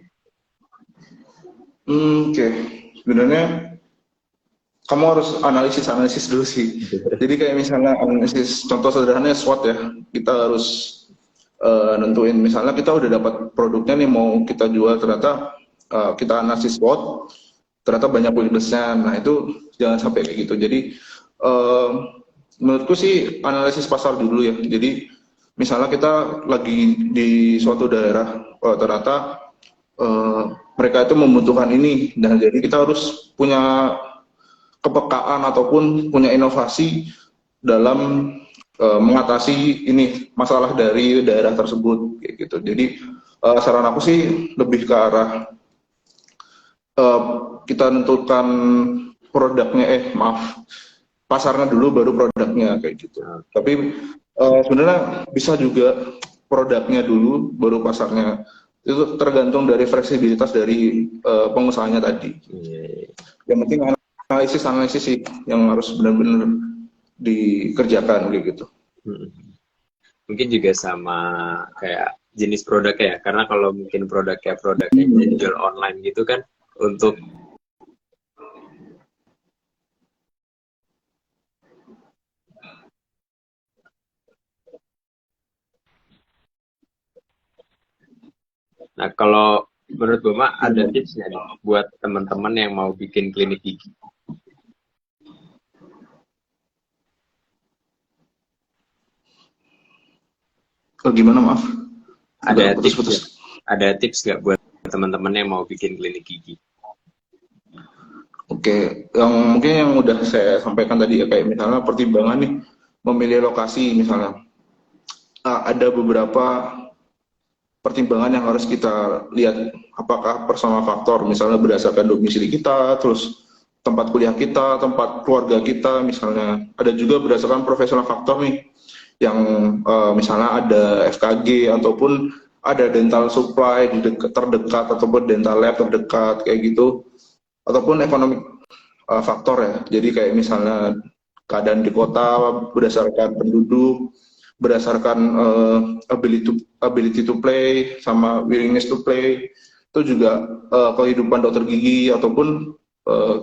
Oke. Sebenarnya kamu harus analisis dulu sih. Jadi kayak misalnya analisis, contoh sederhananya SWOT ya. Kita harus nentuin, misalnya kita udah dapat produknya nih mau kita jual, ternyata kita analisis SWOT, ternyata banyak weakness-nya. Nah itu jangan sampai kayak gitu. Jadi menurutku sih analisis pasar dulu ya. Jadi misalnya kita lagi di suatu daerah, ternyata mereka itu membutuhkan ini, dan jadi kita harus punya kepekaan ataupun punya inovasi dalam mengatasi ini masalah dari daerah tersebut kayak gitu. Jadi saran aku sih lebih ke arah kita tentukan produknya, pasarnya dulu baru produknya kayak gitu. Tapi sebenarnya bisa juga produknya dulu baru pasarnya. Itu tergantung dari fleksibilitas dari pengusahanya tadi. Yang penting analisis sih yang harus benar-benar dikerjakan gitu. Mungkin juga sama kayak jenis produknya ya, karena kalau mungkin produknya dijual online gitu kan, untuk nah kalau menurut Boma ada tips nggak nih buat teman-teman yang mau bikin klinik gigi? Gimana maaf? Ada tips nggak buat teman-teman yang mau bikin klinik gigi? Oke, mungkin yang udah saya sampaikan tadi ya, kayak misalnya pertimbangan nih memilih lokasi misalnya. Ada beberapa pertimbangan yang harus kita lihat, apakah personal faktor, misalnya berdasarkan domisili kita, terus tempat kuliah kita, tempat keluarga kita, misalnya. Ada juga berdasarkan profesional faktor nih, yang misalnya ada FKG ataupun ada dental supply terdekat ataupun dental lab terdekat kayak gitu, ataupun economic faktor ya. Jadi kayak misalnya keadaan di kota berdasarkan penduduk, berdasarkan ability to play sama willingness to play, itu juga kehidupan dokter gigi ataupun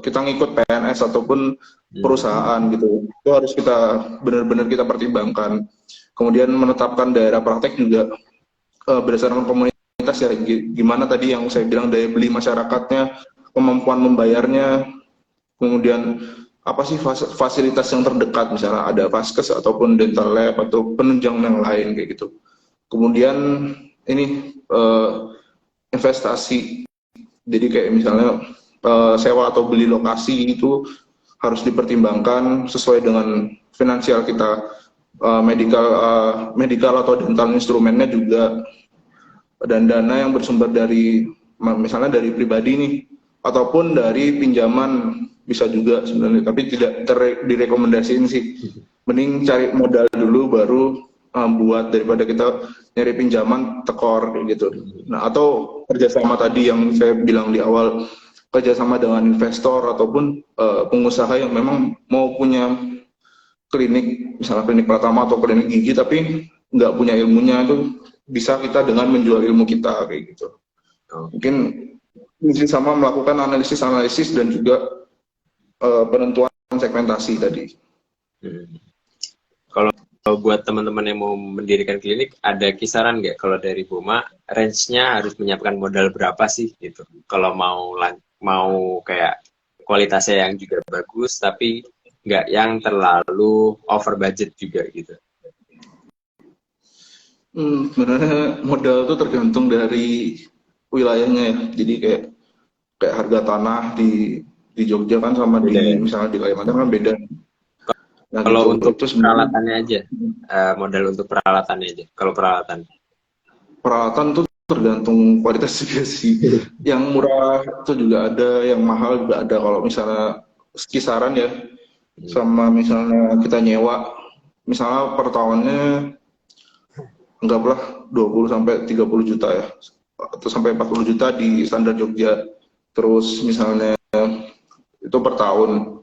kita ngikut PNS ataupun perusahaan gitu. Itu harus kita benar-benar kita pertimbangkan. Kemudian menetapkan daerah praktek juga berdasarkan komunitas ya, gimana tadi yang saya bilang, daya beli masyarakatnya, kemampuan membayarnya, kemudian apa sih fasilitas yang terdekat, misalnya ada vaskes ataupun dental lab atau penunjang yang lain kayak gitu. Kemudian ini investasi, jadi kayak misalnya sewa atau beli lokasi itu harus dipertimbangkan sesuai dengan finansial kita. medical atau dental instrumennya juga, dan dana yang bersumber dari misalnya dari pribadi nih ataupun dari pinjaman bisa juga sebenarnya, tapi tidak direkomendasiin sih. Mending cari modal dulu baru buat, daripada kita nyari pinjaman tekor kayak gitu. Nah, atau kerjasama tadi yang saya bilang di awal, kerjasama dengan investor ataupun pengusaha yang memang mau punya klinik, misalnya klinik Pratama atau klinik gigi, tapi nggak punya ilmunya, itu bisa kita dengan menjual ilmu kita kayak gitu. Mungkin ini sama melakukan analisis dan juga penentuan segmentasi tadi. Kalau buat teman-teman yang mau mendirikan klinik, ada kisaran nggak kalau dari Boma, range-nya harus menyiapkan modal berapa sih gitu? Kalau mau kayak kualitasnya yang juga bagus, tapi nggak yang terlalu over budget juga gitu. Sebenarnya modal itu tergantung dari wilayahnya ya. Jadi kayak harga tanah di Jogja kan sama di misalnya di Kalimantan kan beda. Nah, kalau gitu. untuk peralatannya aja, modal untuk peralatannya aja. Kalau peralatan tuh tergantung kualitas juga sih. Yang murah itu juga ada, yang mahal juga ada. Kalau misalnya kisaran ya, sama misalnya kita nyewa, misalnya per tahunnya anggaplah 20 sampai 30 juta ya, atau sampai 40 juta di standar Jogja. Terus misalnya itu per tahun.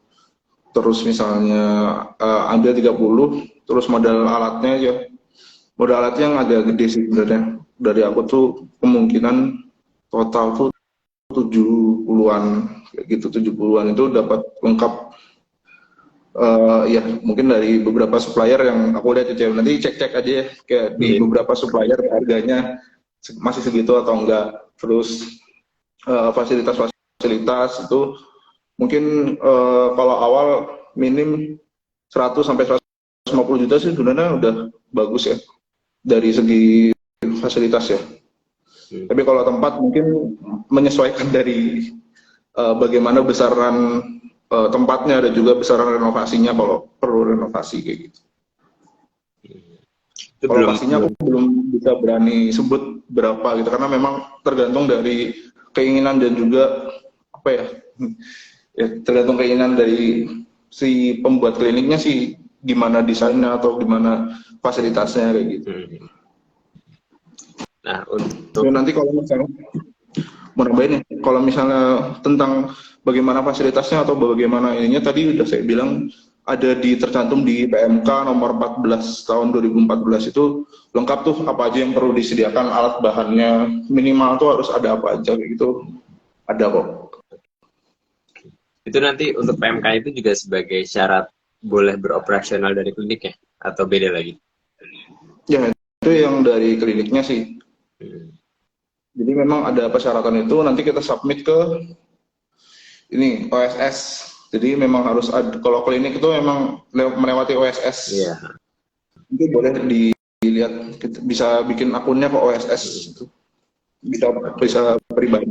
Terus misalnya ambil 30, terus modal alatnya ya. Modal alatnya yang agak gede sih sebenarnya. Dari aku tuh kemungkinan total tuh 70-an kayak gitu, 70-an itu dapat lengkap. Ya mungkin dari beberapa supplier yang aku lihat itu ya, nanti cek-cek aja ya, kayak di beberapa supplier harganya masih segitu atau enggak. Terus fasilitas itu mungkin kalau awal minim 100 sampai 150 juta sih sebenarnya udah bagus ya dari segi fasilitas ya. Tapi kalau tempat mungkin menyesuaikan dari bagaimana besaran tempatnya dan juga besaran renovasinya kalau perlu renovasi kayak gitu. Kalau pastinya aku belum bisa berani sebut berapa gitu, karena memang tergantung dari keinginan dan juga apa ya, tergantung keinginan dari si pembuat kliniknya sih, gimana desainnya atau gimana fasilitasnya kayak gitu. Nah, untuk nanti kalau misalnya mau nambahin ya, kalau misalnya tentang bagaimana fasilitasnya atau bagaimana ininya, tadi udah saya bilang ada tercantum di PMK nomor 14 tahun 2014 itu lengkap tuh apa aja yang perlu disediakan, alat bahannya minimal tuh harus ada apa aja kayak gitu, ada kok. Itu nanti untuk PMK itu juga sebagai syarat boleh beroperasional dari kliniknya atau beda lagi? Ya itu yang dari kliniknya sih. Jadi memang ada persyaratan itu, nanti kita submit ke ini OSS. Jadi memang harus ada, kalau klinik itu memang melewati OSS. Iya. Itu boleh dilihat, bisa bikin akunnya ke OSS. Bisa pribadi.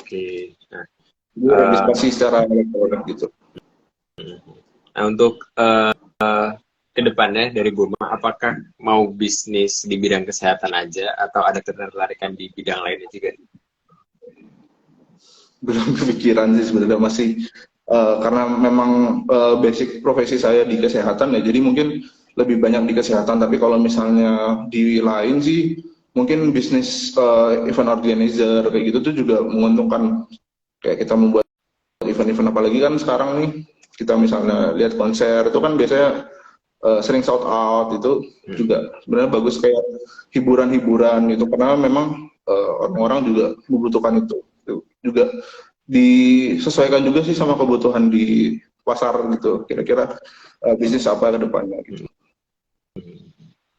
Oke. Nah, registrasi secara elektronik gitu. Nah, untuk kedepannya dari Boma, apakah mau bisnis di bidang kesehatan aja atau ada ketertarikan di bidang lainnya juga? Belum kepikiran sih sebenarnya, masih karena memang basic profesi saya di kesehatan ya, jadi mungkin lebih banyak di kesehatan. Tapi kalau misalnya di lain sih mungkin bisnis event organizer kayak gitu tuh juga menguntungkan. Kayak kita membuat event-event, apalagi kan sekarang nih kita misalnya lihat konser itu kan biasanya sering sold out, itu juga sebenarnya bagus, kayak hiburan-hiburan itu, karena memang orang-orang juga membutuhkan itu juga, disesuaikan juga sih sama kebutuhan di pasar gitu, kira-kira bisnis apa ke depannya gitu.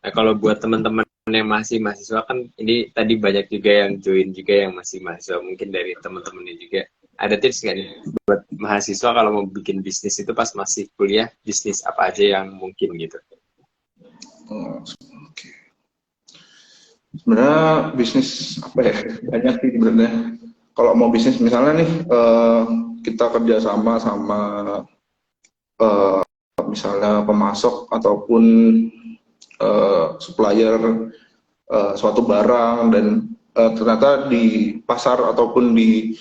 Nah, kalau buat teman-teman yang masih mahasiswa, kan ini tadi banyak juga yang join juga yang masih mahasiswa, mungkin dari teman-temannya juga ada tips nggak nih buat mahasiswa kalau mau bikin bisnis itu pas masih kuliah, bisnis apa aja yang mungkin gitu? Oke. Sebenarnya bisnis apa ya, banyak sih sebenarnya. Kalau mau bisnis misalnya nih kita kerjasama sama misalnya pemasok ataupun supplier suatu barang, dan ternyata di pasar ataupun di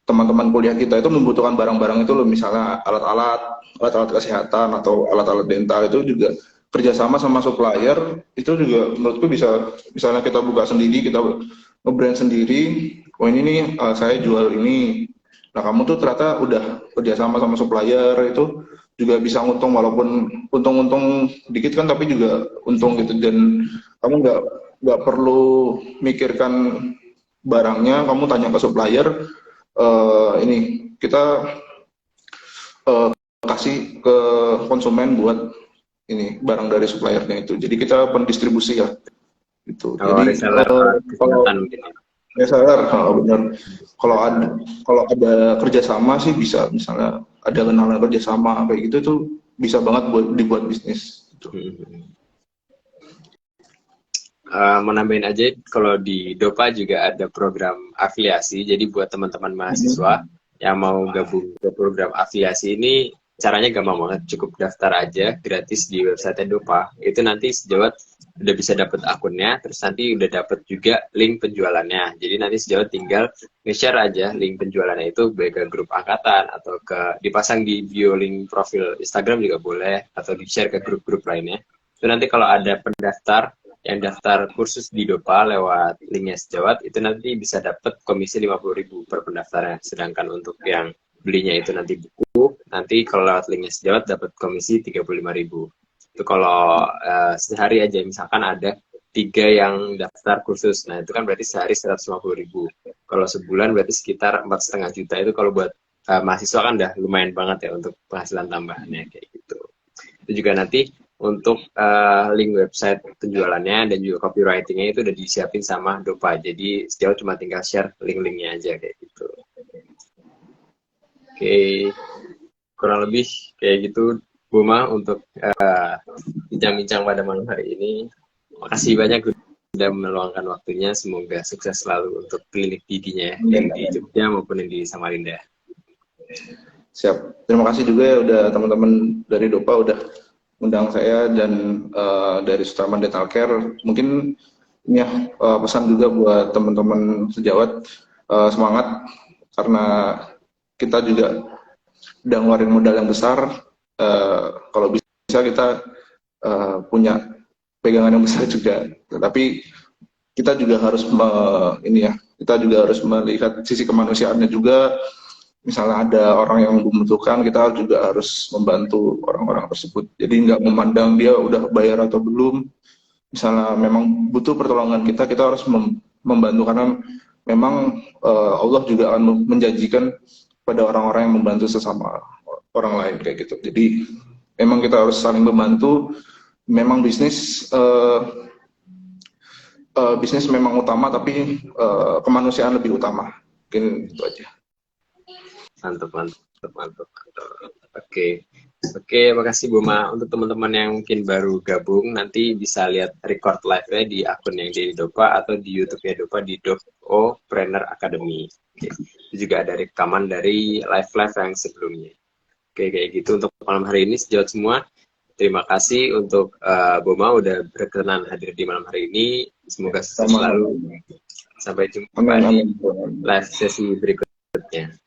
teman-teman kuliah kita itu membutuhkan barang-barang itu loh, misalnya alat-alat kesehatan atau alat-alat dental, itu juga kerjasama sama supplier. Itu juga menurutku bisa, misalnya kita buka sendiri, kita nge-brand sendiri, oh ini nih saya jual ini, nah kamu tuh ternyata udah kerjasama sama supplier, itu juga bisa untung, walaupun untung-untung dikit kan, tapi juga untung gitu. Dan kamu nggak perlu mikirkan barangnya, kamu tanya ke supplier, ini kita kasih ke konsumen buat ini barang dari suppliernya itu. Jadi kita pendistribusi ya, gitu. Oh, Jadi reseller alat kalau kesehatan mungkin ya. reseller, benar. Kalau ada kerjasama sih bisa, misalnya ada kenalan kerjasama kayak gitu tuh bisa banget buat dibuat bisnis. Gitu. Mau nambahin aja, kalau di Dopa juga ada program afiliasi. Jadi buat teman-teman mahasiswa yang mau gabung ke program afiliasi ini, caranya gampang banget. Cukup daftar aja gratis di website Dopa. Itu nanti sejawat udah bisa dapet akunnya, terus nanti udah dapet juga link penjualannya. Jadi nanti sejawat tinggal nge-share aja link penjualannya itu, baik ke grup angkatan atau dipasang di bio link profil Instagram juga boleh, atau di-share ke grup-grup lainnya. Itu nanti kalau ada pendaftar yang daftar kursus di Dopa lewat linknya sejawat, itu nanti bisa dapat komisi 50.000 per pendaftarnya. Sedangkan untuk yang belinya itu nanti buku, nanti kalau lewat linknya sejawat dapat komisi 35.000. Itu kalau sehari aja, misalkan ada 3 yang daftar kursus, nah itu kan berarti sehari 150.000. Kalau sebulan berarti sekitar 4,5 juta. Itu kalau buat mahasiswa kan udah lumayan banget ya untuk penghasilan tambahannya kayak gitu. Itu juga nanti untuk link website penjualannya dan juga copywritingnya itu udah disiapin sama Dopa. Jadi sejauh cuma tinggal share link-linknya aja kayak gitu. Oke, kurang lebih kayak gitu Buma untuk bincang-bincang pada malam hari ini. Makasih banyak sudah meluangkan waktunya. Semoga sukses selalu untuk klinik giginya ya, yang di Jogja maupun yang di Samarinda. Siap. Terima kasih juga ya udah teman-teman dari Dopa udah undang saya, dan dari Sutarman Dental Care. Mungkin ini ya pesan juga buat teman-teman sejawat, semangat, karena kita juga udah ngeluarin modal yang besar. Kalau bisa kita punya pegangan yang besar juga, tapi kita juga harus kita juga harus melihat sisi kemanusiaannya juga. Misalnya ada orang yang membutuhkan, kita juga harus membantu orang-orang tersebut. Jadi nggak memandang dia udah bayar atau belum. Misalnya memang butuh pertolongan kita harus membantu, karena memang Allah juga akan menjanjikan pada orang-orang yang membantu sesama orang lain kayak gitu. Jadi memang kita harus saling membantu. Memang bisnis memang utama, tapi kemanusiaan lebih utama. Mungkin itu aja. Mantap. Oke, makasih Buma. Untuk teman-teman yang mungkin baru gabung, nanti bisa lihat record live-nya di akun yang di Dopa atau di YouTube-nya Dopa di Dopo Trainer Academy. Oke. Itu juga ada rekaman dari live-live yang sebelumnya. Oke, kayak gitu untuk malam hari ini sejawat semua. Terima kasih untuk Buma udah berkenan hadir di malam hari ini. Semoga sukses selalu. Sampai jumpa di live sesi berikutnya.